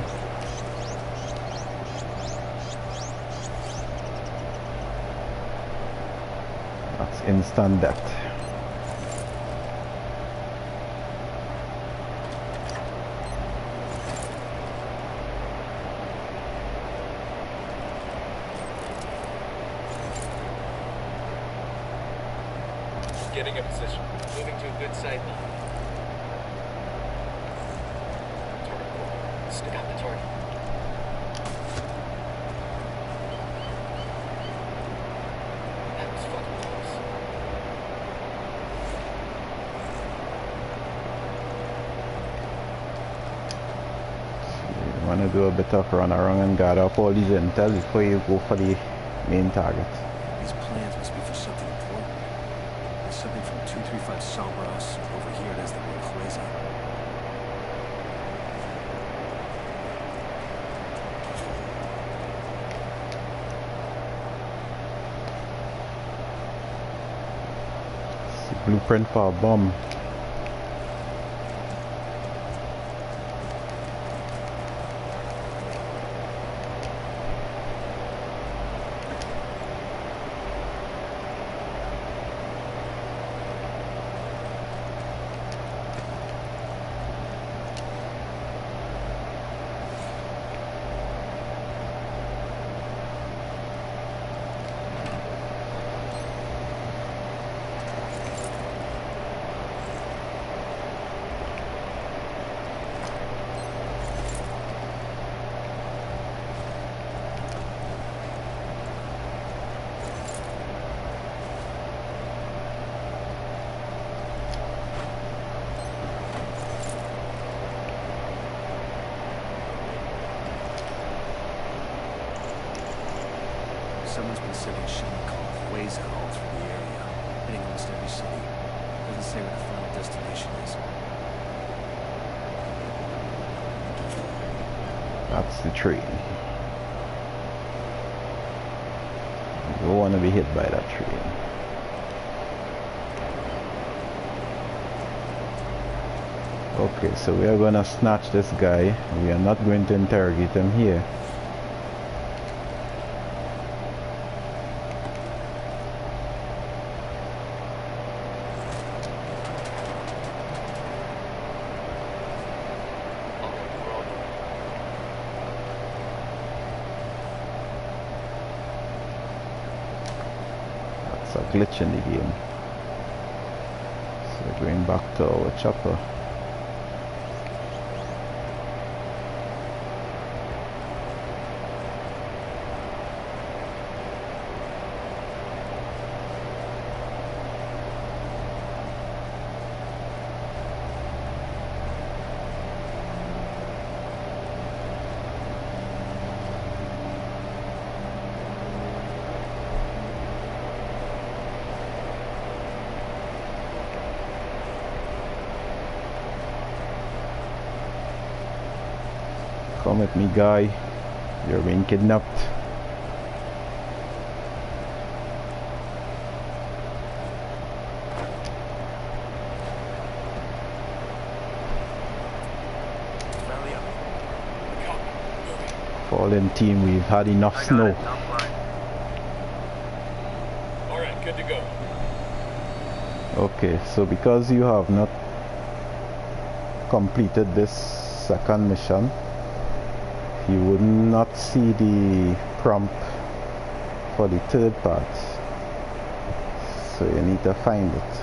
That's instant death. Getting a position. Moving to a good sight line. Target point. Stick out the target. That was fucking close. You want to do a bit of run around and gather up all these intel before you go for the main target. These plans must be for something important. There's something from 235 Sombras. Over here it has the word Huesa. It's a blueprint for a bomb. Someone's been sending shipment called Huesa all through the area, hitting almost every city. Doesn't say where the final destination is. That's the train. You don't want to be hit by that train. Okay, so we are gonna snatch this guy. We are not going to interrogate him here. That's a glitch in the game. So going back to our chopper. Come with me, guy. You're being kidnapped. Fallen team, we've had enough snow. Alright, good to go. Okay, so because you have not completed this second mission, you would not see the prompt for the third part, so you need to find it,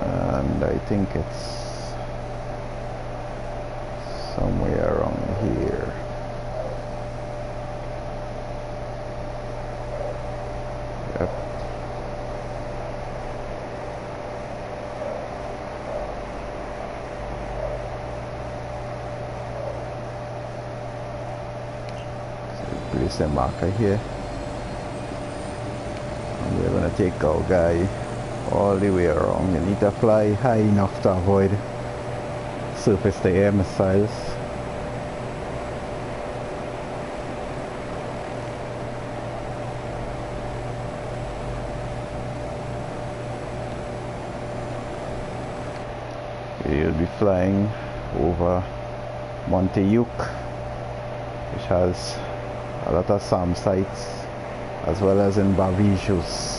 and I think it's somewhere around here. Yep. Place the marker here. And we're gonna take our guy all the way around. You need to fly high enough to avoid surface to air missiles. You'll be flying over Monteyuc, which has a lot of SAM sites, as well as in Bavijos.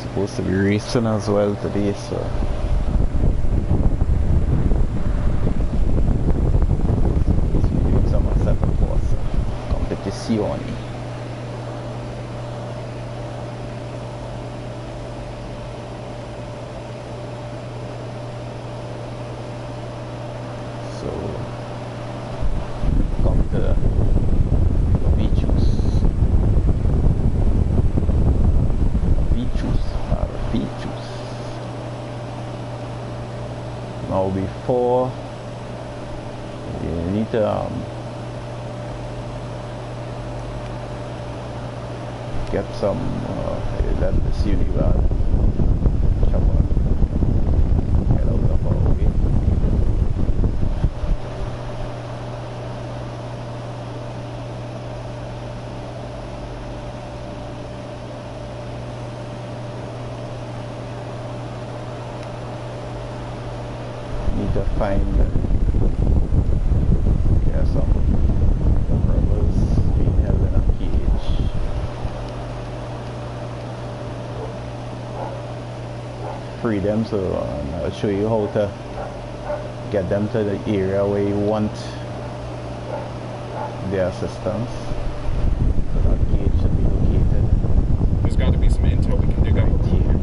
Supposed to be racing as well today, so doing some separate course competition. So come to beaches. Now before you need to get some let this unival chopper get out of our way. To find some rebels being held in a cage. Free them, so I'll show you how to get them to the area where you want their assistance. So that cage should be located. There's got to be some intel we can dig out here.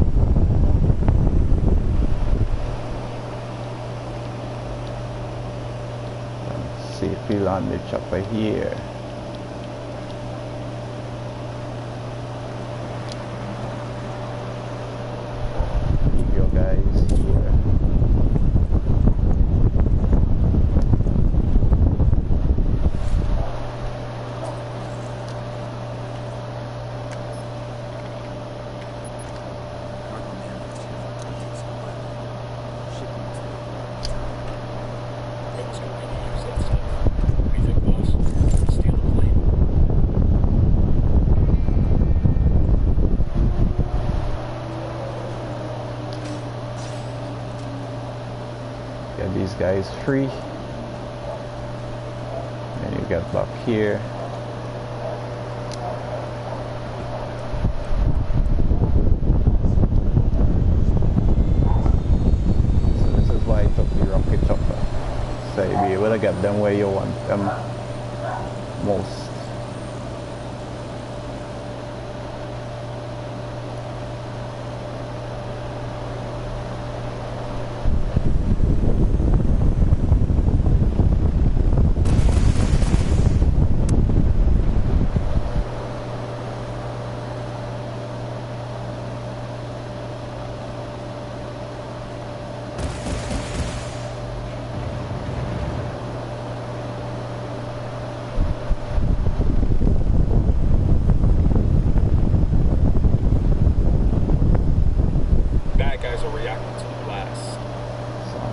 Safely land the chopper here. Leave your guys here. Get these guys free. Then you get back here. So this is why I took the rocket chopper. So you'll be able to get them where you want them most.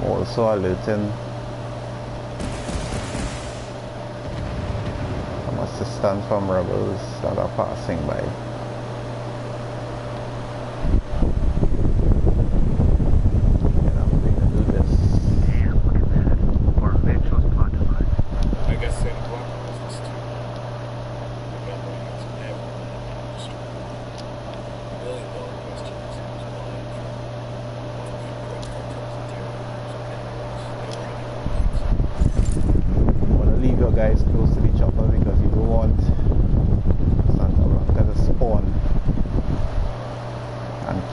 Also alerting some assistance from rebels that are passing by.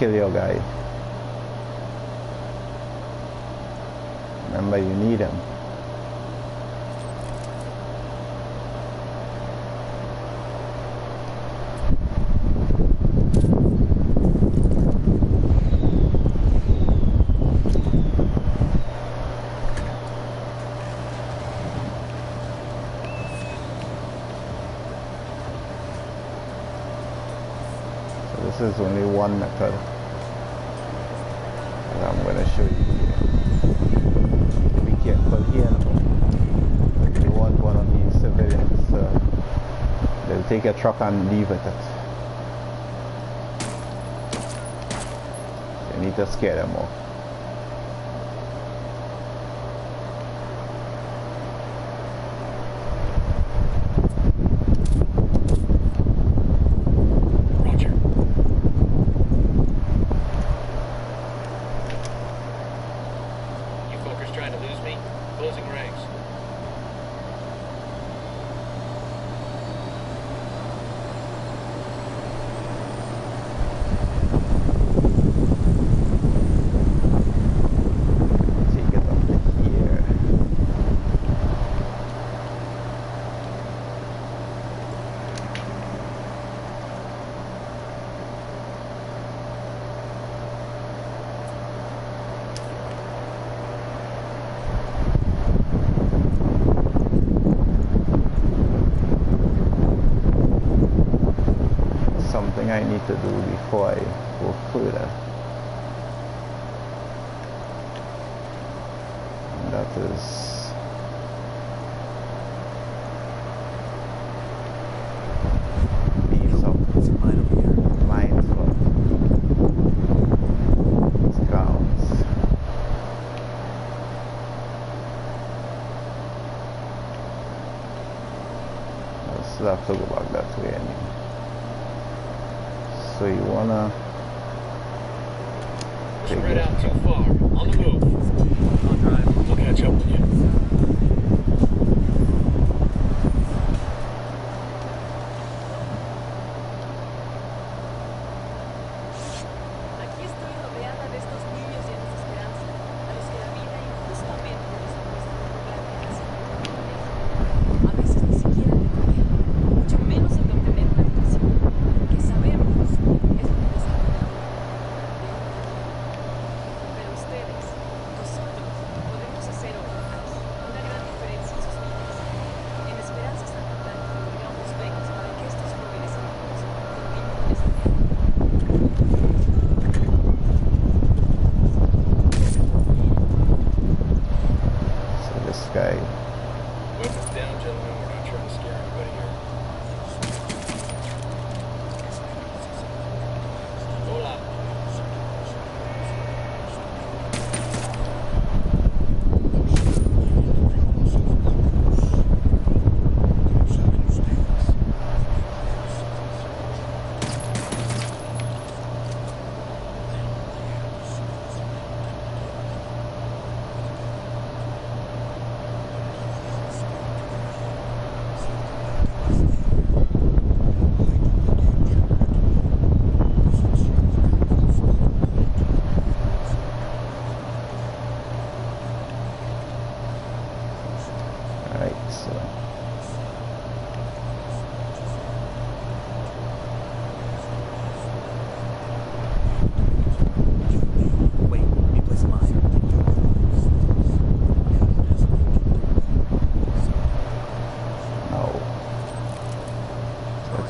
kill your guy. Remember, you need him. This is only one method that I'm going to show you here. Be careful here. You want one of these civilians, they'll take your truck and leave with it. You need to scare them off. I need to do before I go further, and that is these up mines for scouts. I still have to go back that way anyway. So you wanna spread out too far. On the move. I'll drive. We'll catch up with you.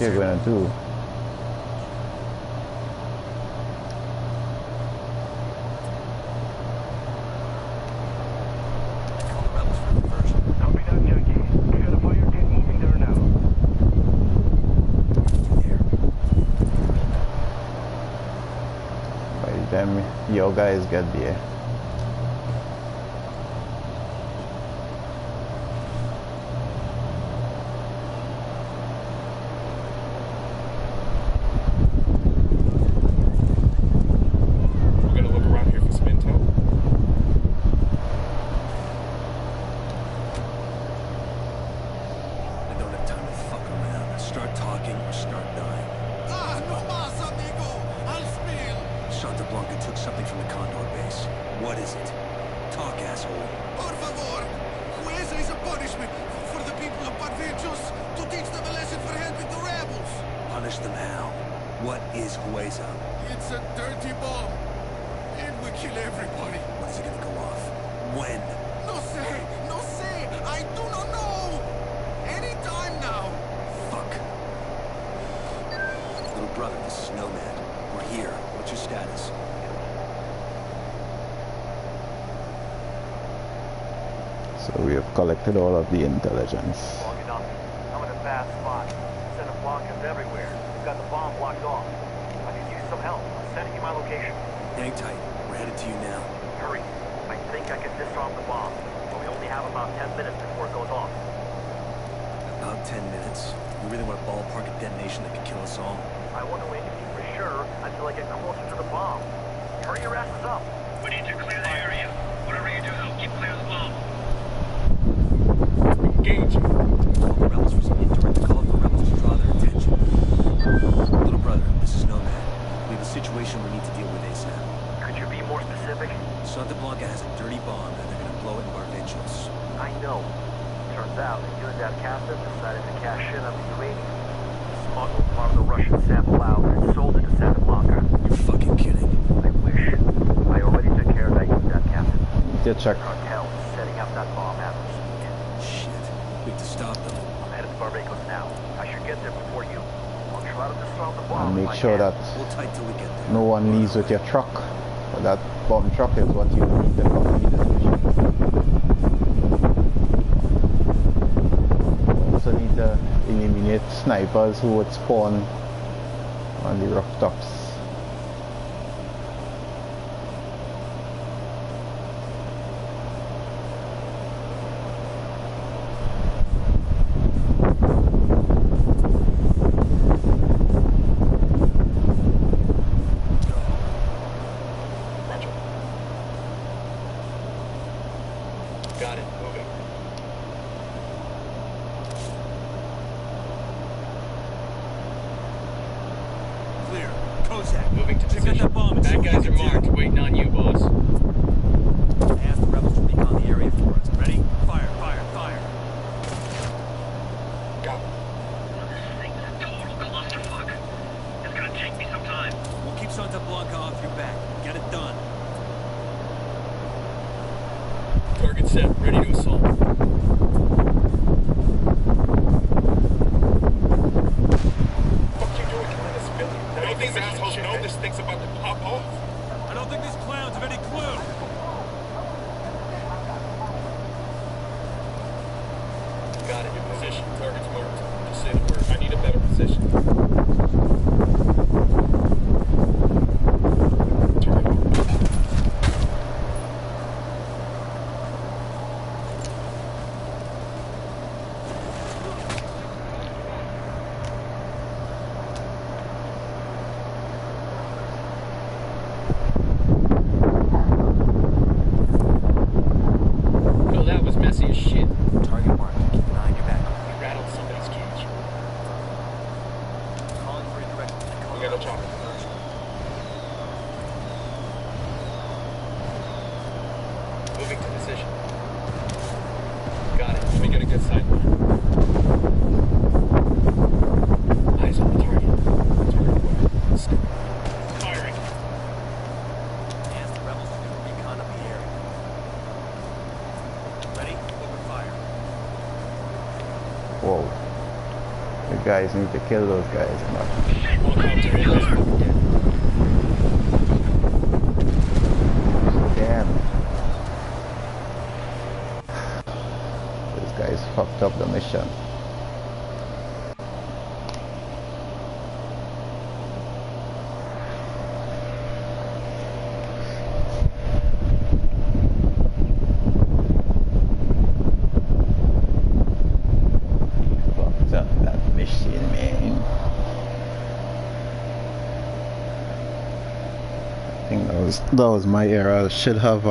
You're gonna do. Copy that, Jackie. We got a fire team moving there now. By the time your guys get there. Santa Blanca took something from the Condor base. What is it? Talk, asshole. Por favor, Huesa is a punishment for the people of Province to teach them a lesson for helping the rebels. Punish them how? What is Huesa? It's a dirty bomb. It will kill everybody. When is it gonna go off? When? No say, I do not know. Any time now. Fuck. Little brother, this is Nomad. We're here. What's your status? So we have collected all of the intelligence. Long enough. I'm in a bad spot. Santa Blanca's everywhere. We've got the bomb blocked off. I could use some help. I'm sending you my location. Hang tight. We're headed to you now. Hurry. I think I can disarm the bomb. But we only have about 10 minutes before it goes off. About 10 minutes. You really want to ballpark a detonation that could kill us all? I want to wait for sure until I get closer to the bomb. Hurry your asses up. We need to clear the area. Whatever you do, though, keep clear of the bomb. Engage. Call the rebels for some indirect. Call for rebels to draw their attention. Little brother, this is Nomad. We have a situation we need to deal with ASAP. Could you be more specific? Santa Blanca has a dirty bomb and they're gonna blow it in Barventos. I know. Turns out the Unidad captain decided to cash in on the uranium. Smuggled part of the Russian sample out and sold it to Santa Blanca. You're fucking kidding. I wish. I already took care of that Unidad captain. Get check. Cartel is setting up that bomb as we speak. Shit. We have to stop them. I'm headed to Barbados now. I should get there before you. I'll try to disarm the bomb. And if make I sure can. that Hold tight till we get there. no one leaves with your truck. But that bomb truck is what you need to complete this mission. Also need to eliminate snipers who would spawn on the rooftops. Got it. Moving. Clear. Kozak. Moving to Check out position. that bomb and see Bad what guys we are can do. marked. Waiting on you, boss. Ask the rebels to recon the area for us. Ready? Fire, fire, fire. Go. This thing's a total clusterfuck. It's gonna take me some time. We'll keep Santa Blanca off your back. Get it done. Target set. Ready to assault. What you doing in this building? I don't think these assholes know this thing's about to pop off. I don't think these clowns have any clue. Got it in position. Target's marked. Just say the word. I need a better position. Target on. Well, that was messy as shit. Target marked. Keep an eye on your back. You rattled somebody's cage. Calling for indirect. We got a chopper. Moving to position. Got it. Let me get a good sight line. Eyes on the target. Target where? Step. Firing. Ask the rebels to do a recon of the area. Ready? Open fire. Whoa. The guys need to kill those guys. All counter inlet. Damn. These guys fucked up the mission. Fucked up that mission, man. I think that was my error. I should have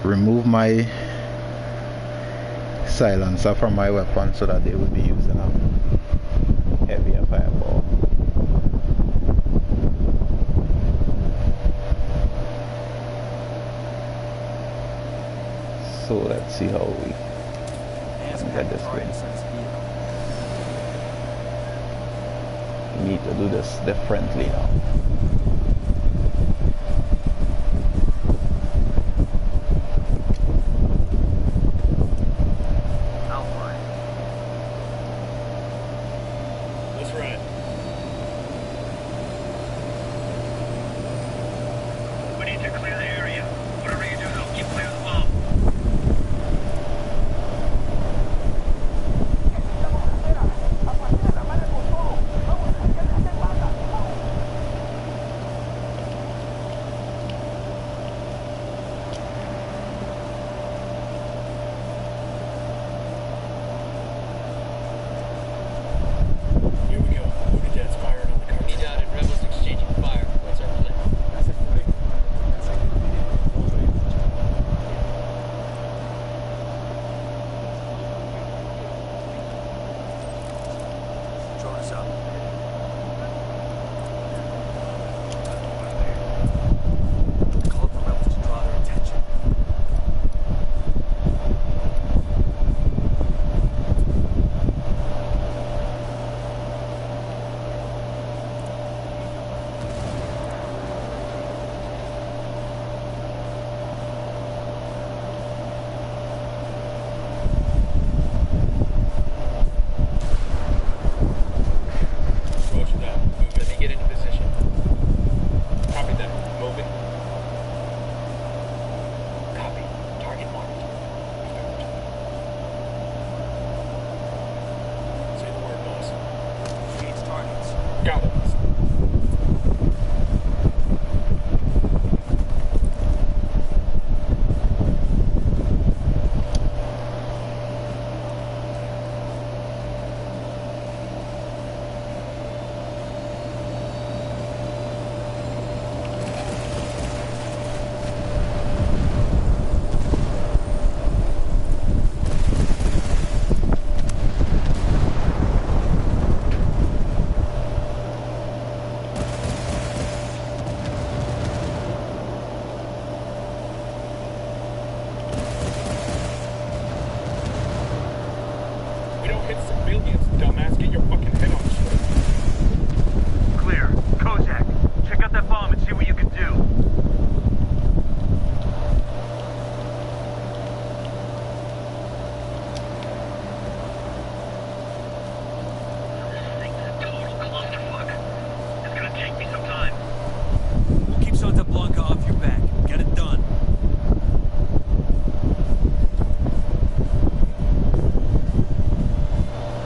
removed my silencer from my weapon so that they would be using a heavier fireball. see how we get this going. We need to do this differently now.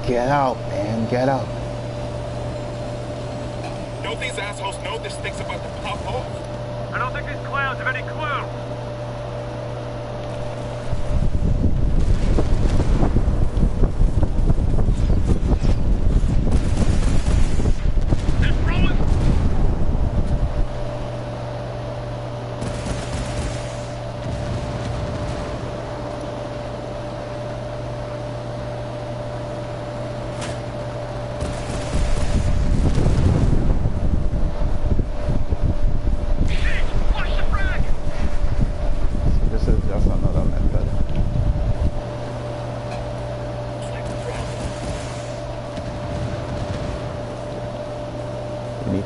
Get out, man, get out. Don't these assholes know this thing's about to pop off? I don't think these clowns have any clue.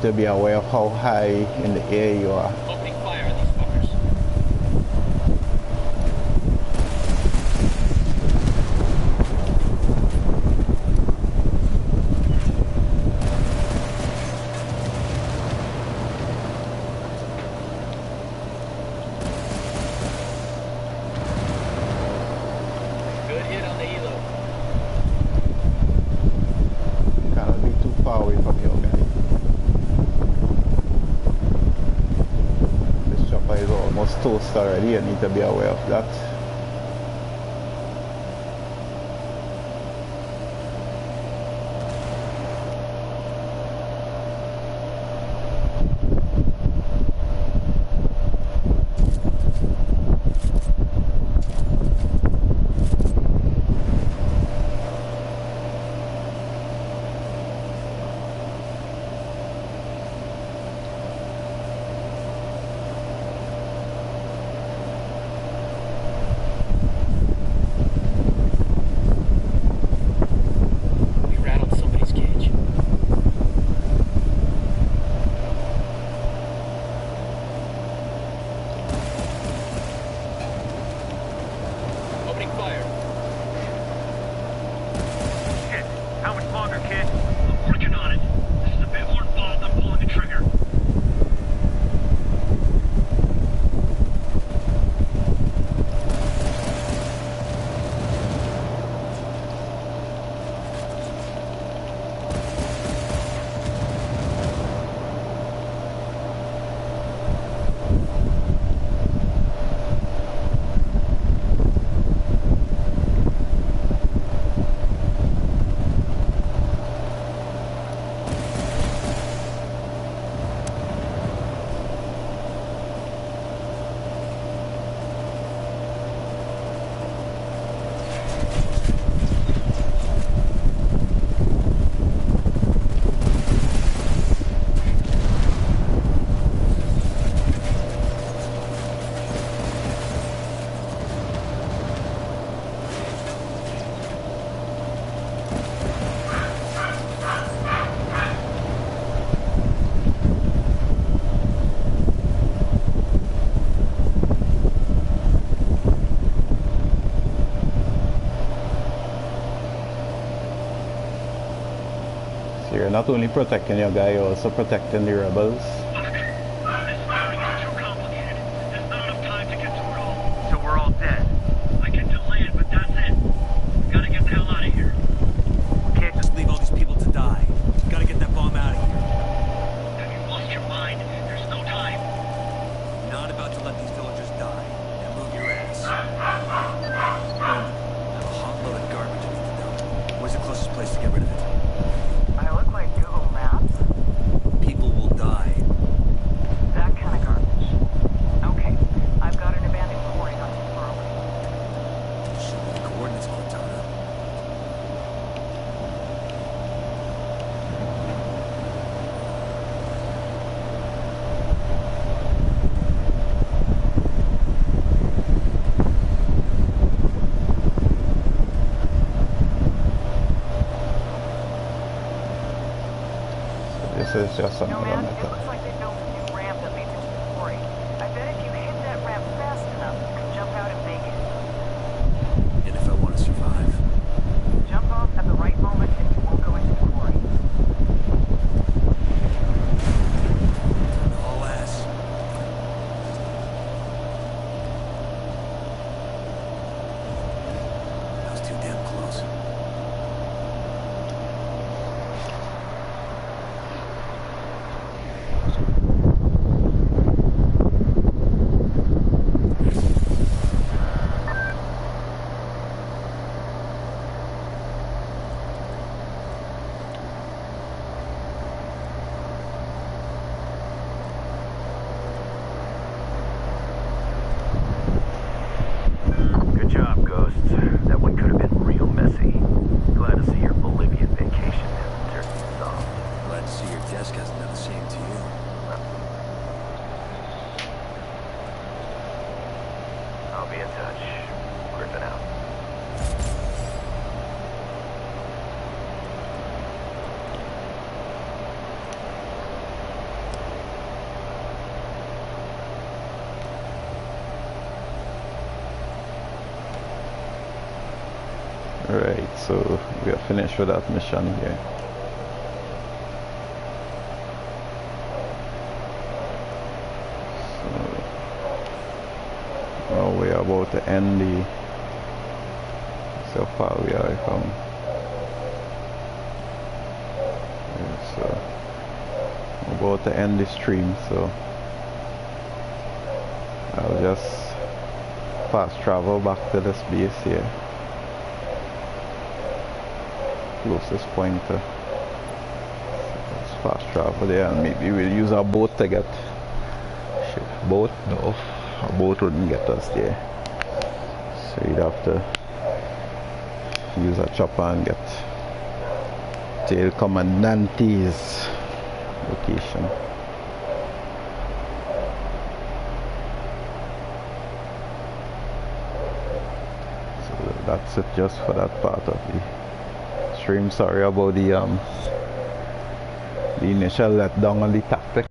To be aware of how high in the air you are. Opening fire on these fuckers. Good hit on the helo. Cannot be too far away from your guy. Is almost toast already. You need to be aware of that. not only protecting your guy, you're also protecting the rebels. This is starting to get too complicated. There's not enough time to get through it all. So we're all dead. I can delay it, but that's it. We gotta get the hell out of here. Can't just leave all these people to die. Gotta get that bomb out of here. Have you lost your mind? There's no time. Not about to let these villagers die. Now move your ass. Bowman, I have a hot load of garbage I need to dump. Where's the closest place to get rid of it? I look like Google Maps. People will die. That kind of garbage. Okay, I've got an abandoned quarry not too far away. Show me the coordinates, Montana. This is just No, another man, it method. looks like they built a new ramp that leads into the quarry. I bet if you hit that ramp fast enough, you can jump out and make it. And if I want to survive? Jump off at the right moment and you won't go into the quarry. All ass. That was too damn close. Good job, Ghost. That one could have been real messy. Glad to see your Bolivian vacation hasn't turned you soft. Glad to see your desk hasn't done the same to you. I'll be in touch. Griffin out. Alright, so we are finished with that mission here. So now we are about to end the, so far we are from, so we're about to end the stream, so I'll just fast travel back to this base here. Closest point to fast travel there, and maybe we'll use our boat to get boat. No, our boat wouldn't get us there, so you'd have to use a chopper and get to El Comandante's location. So that's it just for that part of the stream. Sorry about the initial letdown on the tactic.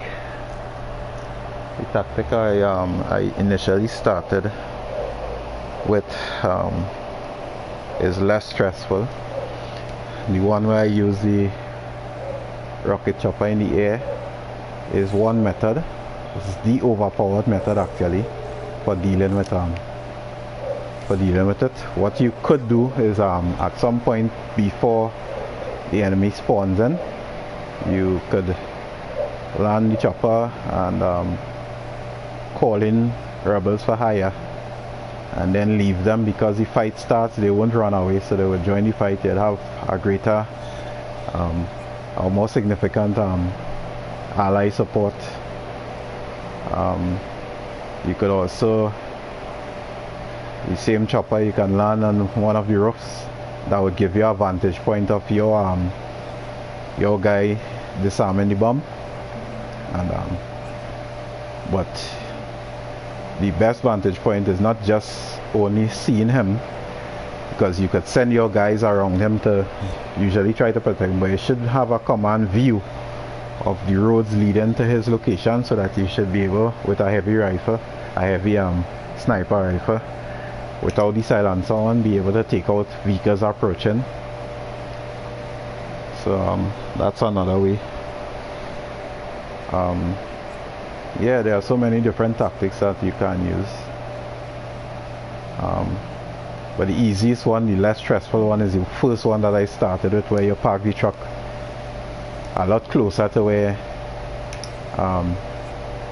The tactic I initially started with is less stressful. The one where I use the rocket chopper in the air is one method. It's the overpowered method actually for dealing with it. What you could do is at some point before the enemy spawns in, you could land the chopper and call in rebels for hire, and then leave them, because the fight starts, they won't run away, so they will join the fight. You'll have a greater or more significant ally support. You could also, the same chopper, you can land on one of the roofs. That would give you a vantage point of your guy disarming the bomb. And but the best vantage point is not just only seeing him, because you could send your guys around him to usually try to protect him, but you should have a command view of the roads leading to his location, so that you should be able, with a heavy rifle, a heavy sniper rifle, without the silencer on, be able to take out vehicles approaching. So that's another way. Yeah, there are so many different tactics that you can use. But the easiest one, the less stressful one, is the first one that I started with, where you park the truck a lot closer to where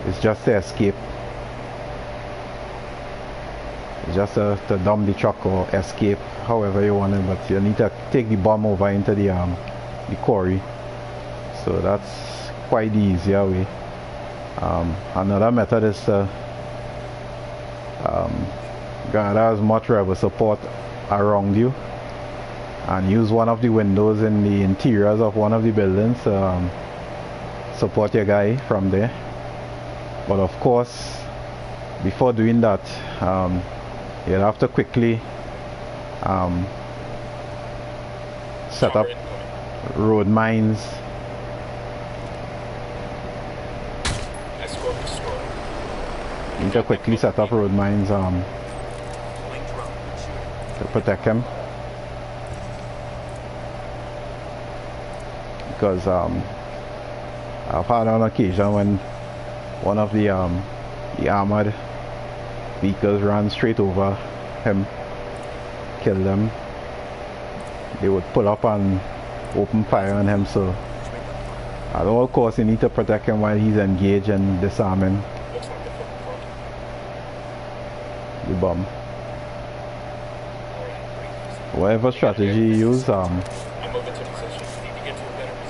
it's just to escape. It's just to dump the truck or escape, however you want it, but you need to take the bomb over into the quarry. So that's quite the easier way. Another method is to gather as much rebel support around you and use one of the windows in the interiors of one of the buildings to support your guy from there. But of course, before doing that, you'll have to quickly set up road mines. You need to quickly set up road mines to protect him, because I've had on occasion when one of the armored vehicles ran straight over him, killed him. They would pull up and open fire on him, so at all costs you need to protect him while he's engaged in disarming the bomb. Whatever strategy you use,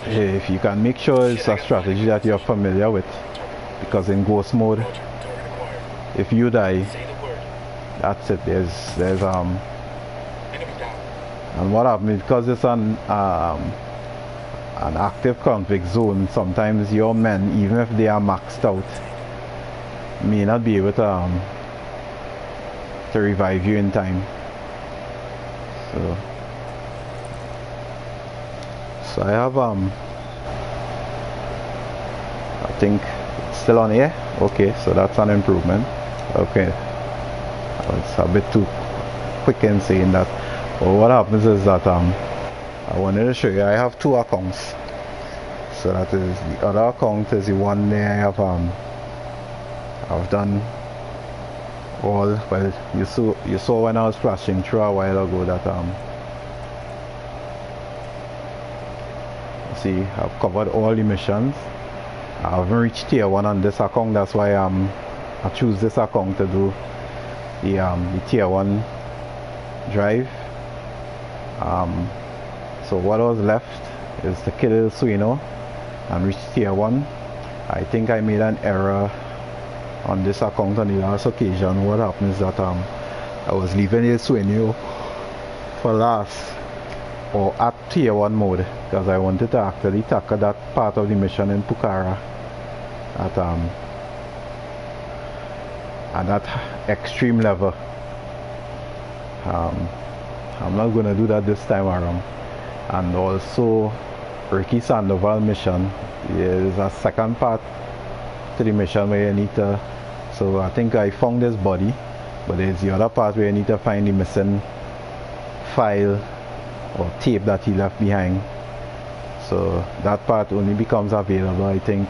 if you can make sure it's a strategy that you're familiar with, because in ghost mode, if you die, that's it. There's and what happens, because it's an active conflict zone, sometimes your men, even if they are maxed out, may not be able to revive you in time. So I have I think it's still on here. Okay, so that's an improvement. Okay, it's a bit too quick in saying that. But what happens is that I wanted to show you, I have two accounts. So that is, the other account is the one there I have I've done all, well, you saw when I was flashing through a while ago that see, I've covered all the missions. I haven't reached tier 1 on this account, that's why I choose this account to do the tier 1 drive. So what was left is to kill Suino and reach tier 1. I think I made an error on this account on the last occasion. What happened is that I was leaving El Sueño for last, or at tier 1 mode, because I wanted to actually tackle that part of the mission in Pucara at that extreme level. I'm not going to do that this time around. And also Ricky Sandoval mission, there is a second part to the mission where you need to, so I think I found this body, but there's the other part where you need to find the missing file or tape that he left behind. So that part only becomes available, I think,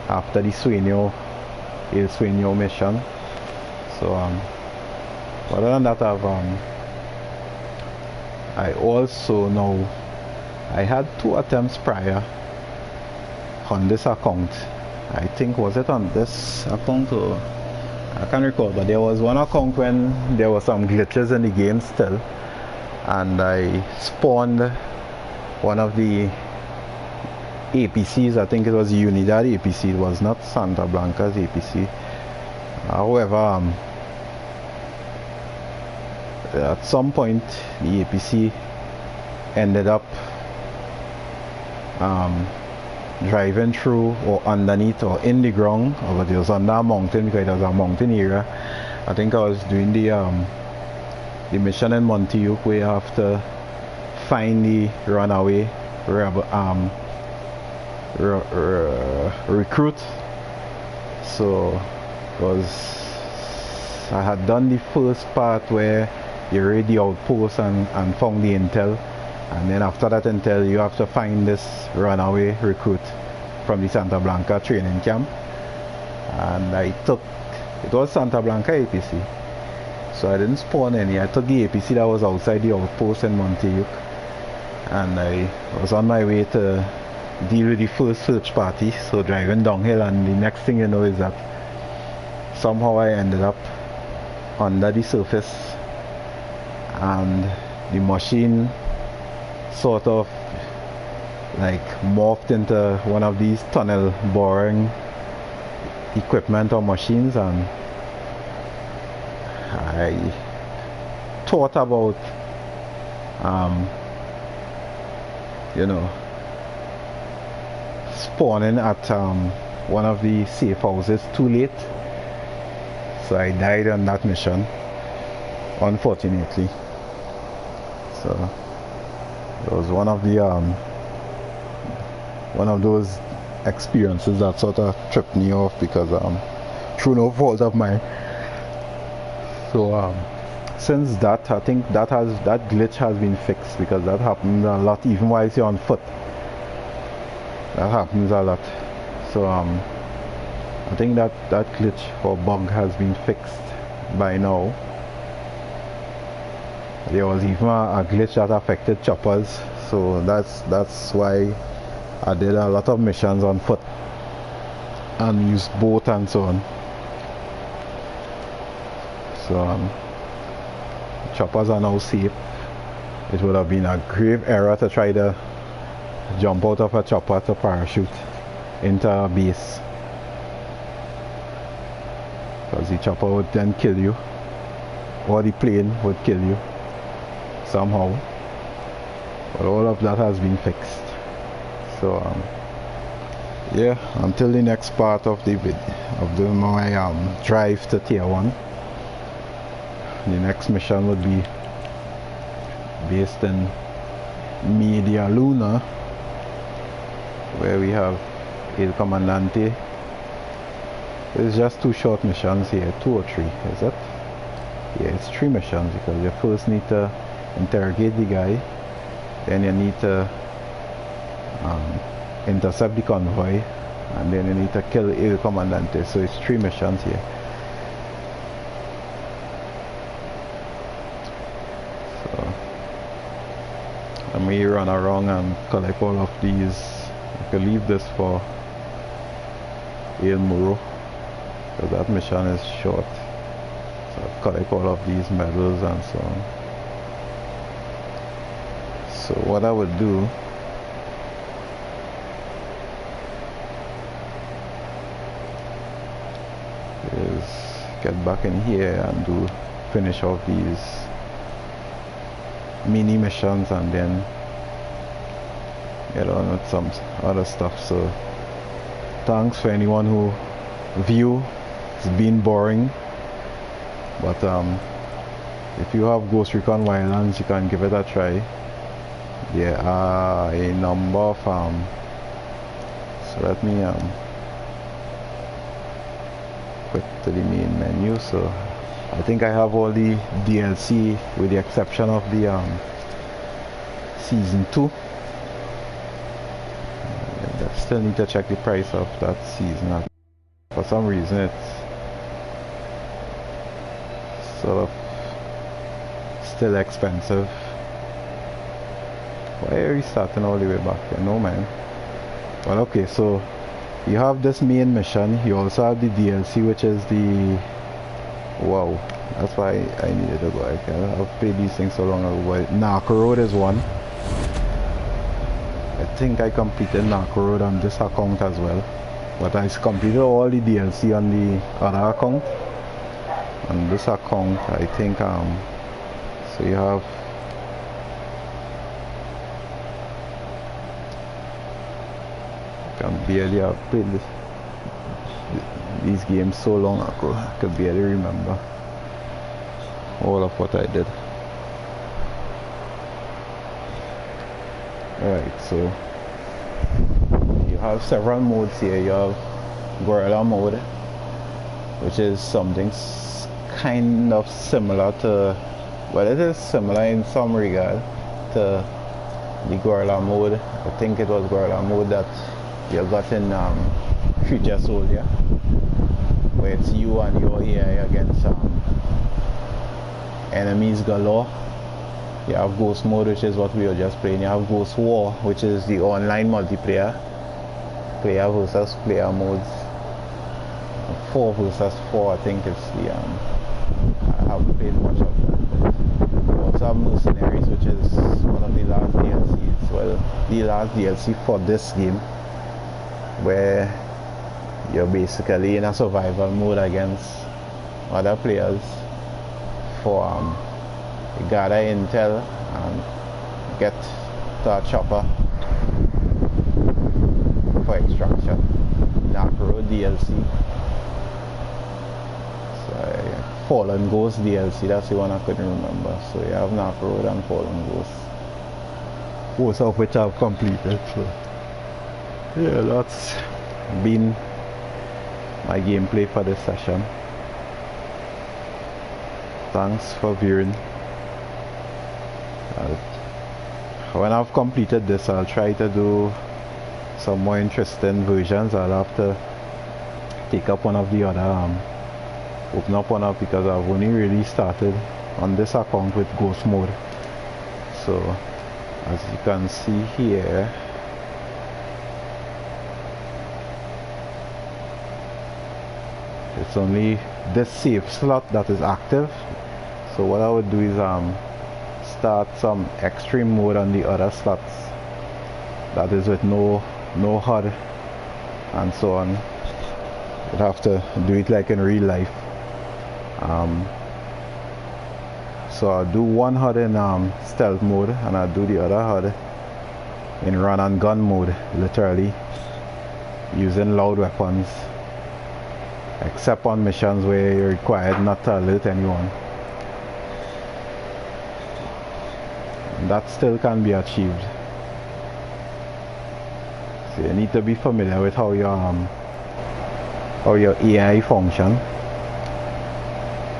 after the El Sueño mission. So other than that, I also know I had 2 attempts prior on this account. I think, was it on this account, or I can't recall, but there was one account when there were some glitches in the game still, and I spawned one of the APCs. I think it was Unidad APC, it was not Santa Blanca's APC. However, at some point the APC ended up driving through or underneath or in the ground, but it was under a mountain, because it was a mountain area. I think I was doing the mission in Monteyuc where you have to find the runaway recruit. So I had done the first part where you raid the outpost and found the intel, And then after that until you have to find this runaway recruit from the Santa Blanca training camp. And I took, it was Santa Blanca APC, so I didn't spawn any. I took the APC that was outside the outpost in Monteyuc, and I was on my way to deal with the first search party, so driving downhill, and the next thing you know is that somehow I ended up under the surface, and the machine sort of like morphed into one of these tunnel boring equipment or machines, and I thought about you know, spawning at one of the safe houses too late, so I died on that mission, unfortunately. So it was one of those experiences that sort of tripped me off, because through no fault of mine. So since that, I think that glitch has been fixed, because that happens a lot even while you're on foot. That happens a lot. So I think that glitch or bug has been fixed by now. There was even a glitch that affected choppers, so that's why I did a lot of missions on foot and used boat and so on. So choppers are now safe. It would have been a grave error to try to jump out of a chopper to parachute into a base, because the chopper would then kill you, or the plane would kill you somehow. But all of that has been fixed. So yeah, until the next part of the video my drive to tier 1, the next mission would be based in Media Luna, where we have El Comandante. It's just 2 short missions here, 2 or 3, is it? Yeah, it's 3 missions, because you first need to interrogate the guy, then you need to intercept the convoy, and then you need to kill El Comandante. So it's 3 missions here. So let me run around and collect all of these. I could leave this for El Muro, because that mission is short. So I'll collect all of these medals and so on. So what I would do is get back in here and finish off these mini missions, and then get on with some other stuff. So thanks for anyone who view. It's been boring, but if you have Ghost Recon Wildlands, you can give it a try. There are a number of so let me quit to the main menu. So I think I have all the DLC with the exception of the season 2. I still need to check the price of that season. For some reason it's sort of still expensive. Why are we starting all the way back here? No man. Well, okay, so you have this main mission. You also have the DLC, which is the... Wow, that's why I needed to go. I've played these things so long ago. But Narco Road is one. I think I completed Narco Road on this account as well. But I completed all the DLC on the other account. On this account, I think so you have... I can barely have played these games so long ago. I can barely remember all of what I did. Alright, so you have several modes here. You have Guerrilla mode, which is something kind of similar to, well, it is similar in some regard to the guerrilla mode. I think it was guerrilla mode that you got in Future Soldier, where it's you and your AI against enemies galore. You have Ghost mode, which is what we were just playing. You have Ghost War, which is the online multiplayer, player versus player modes. 4 versus 4, I think it's the I haven't played much of that. But we also have Mercenaries, which is one of the last DLCs. Well, the last DLC for this game, where you're basically in a survival mode against other players for gather intel and get to a chopper for extraction. Narco DLC. Fallen Ghost DLC, that's the one I couldn't remember. So you have Narc Road and Fallen Ghost, both of which I've completed. So yeah, that's been my gameplay for this session. Thanks for viewing. When I've completed this, I'll try to do some more interesting versions. I'll have to take up one of the other open up one up, because I've only really started on this account with Ghost mode. So as you can see here, it's only this save slot that is active. So what I would do is start some extreme mode on the other slots, that is with no HUD and so on. You'd have to do it like in real life. So I'll do one HUD in stealth mode, and I'll do the other HUD in run and gun mode, literally using loud weapons, except on missions where you're required not to alert anyone. And that still can be achieved. So you need to be familiar with how your AI function.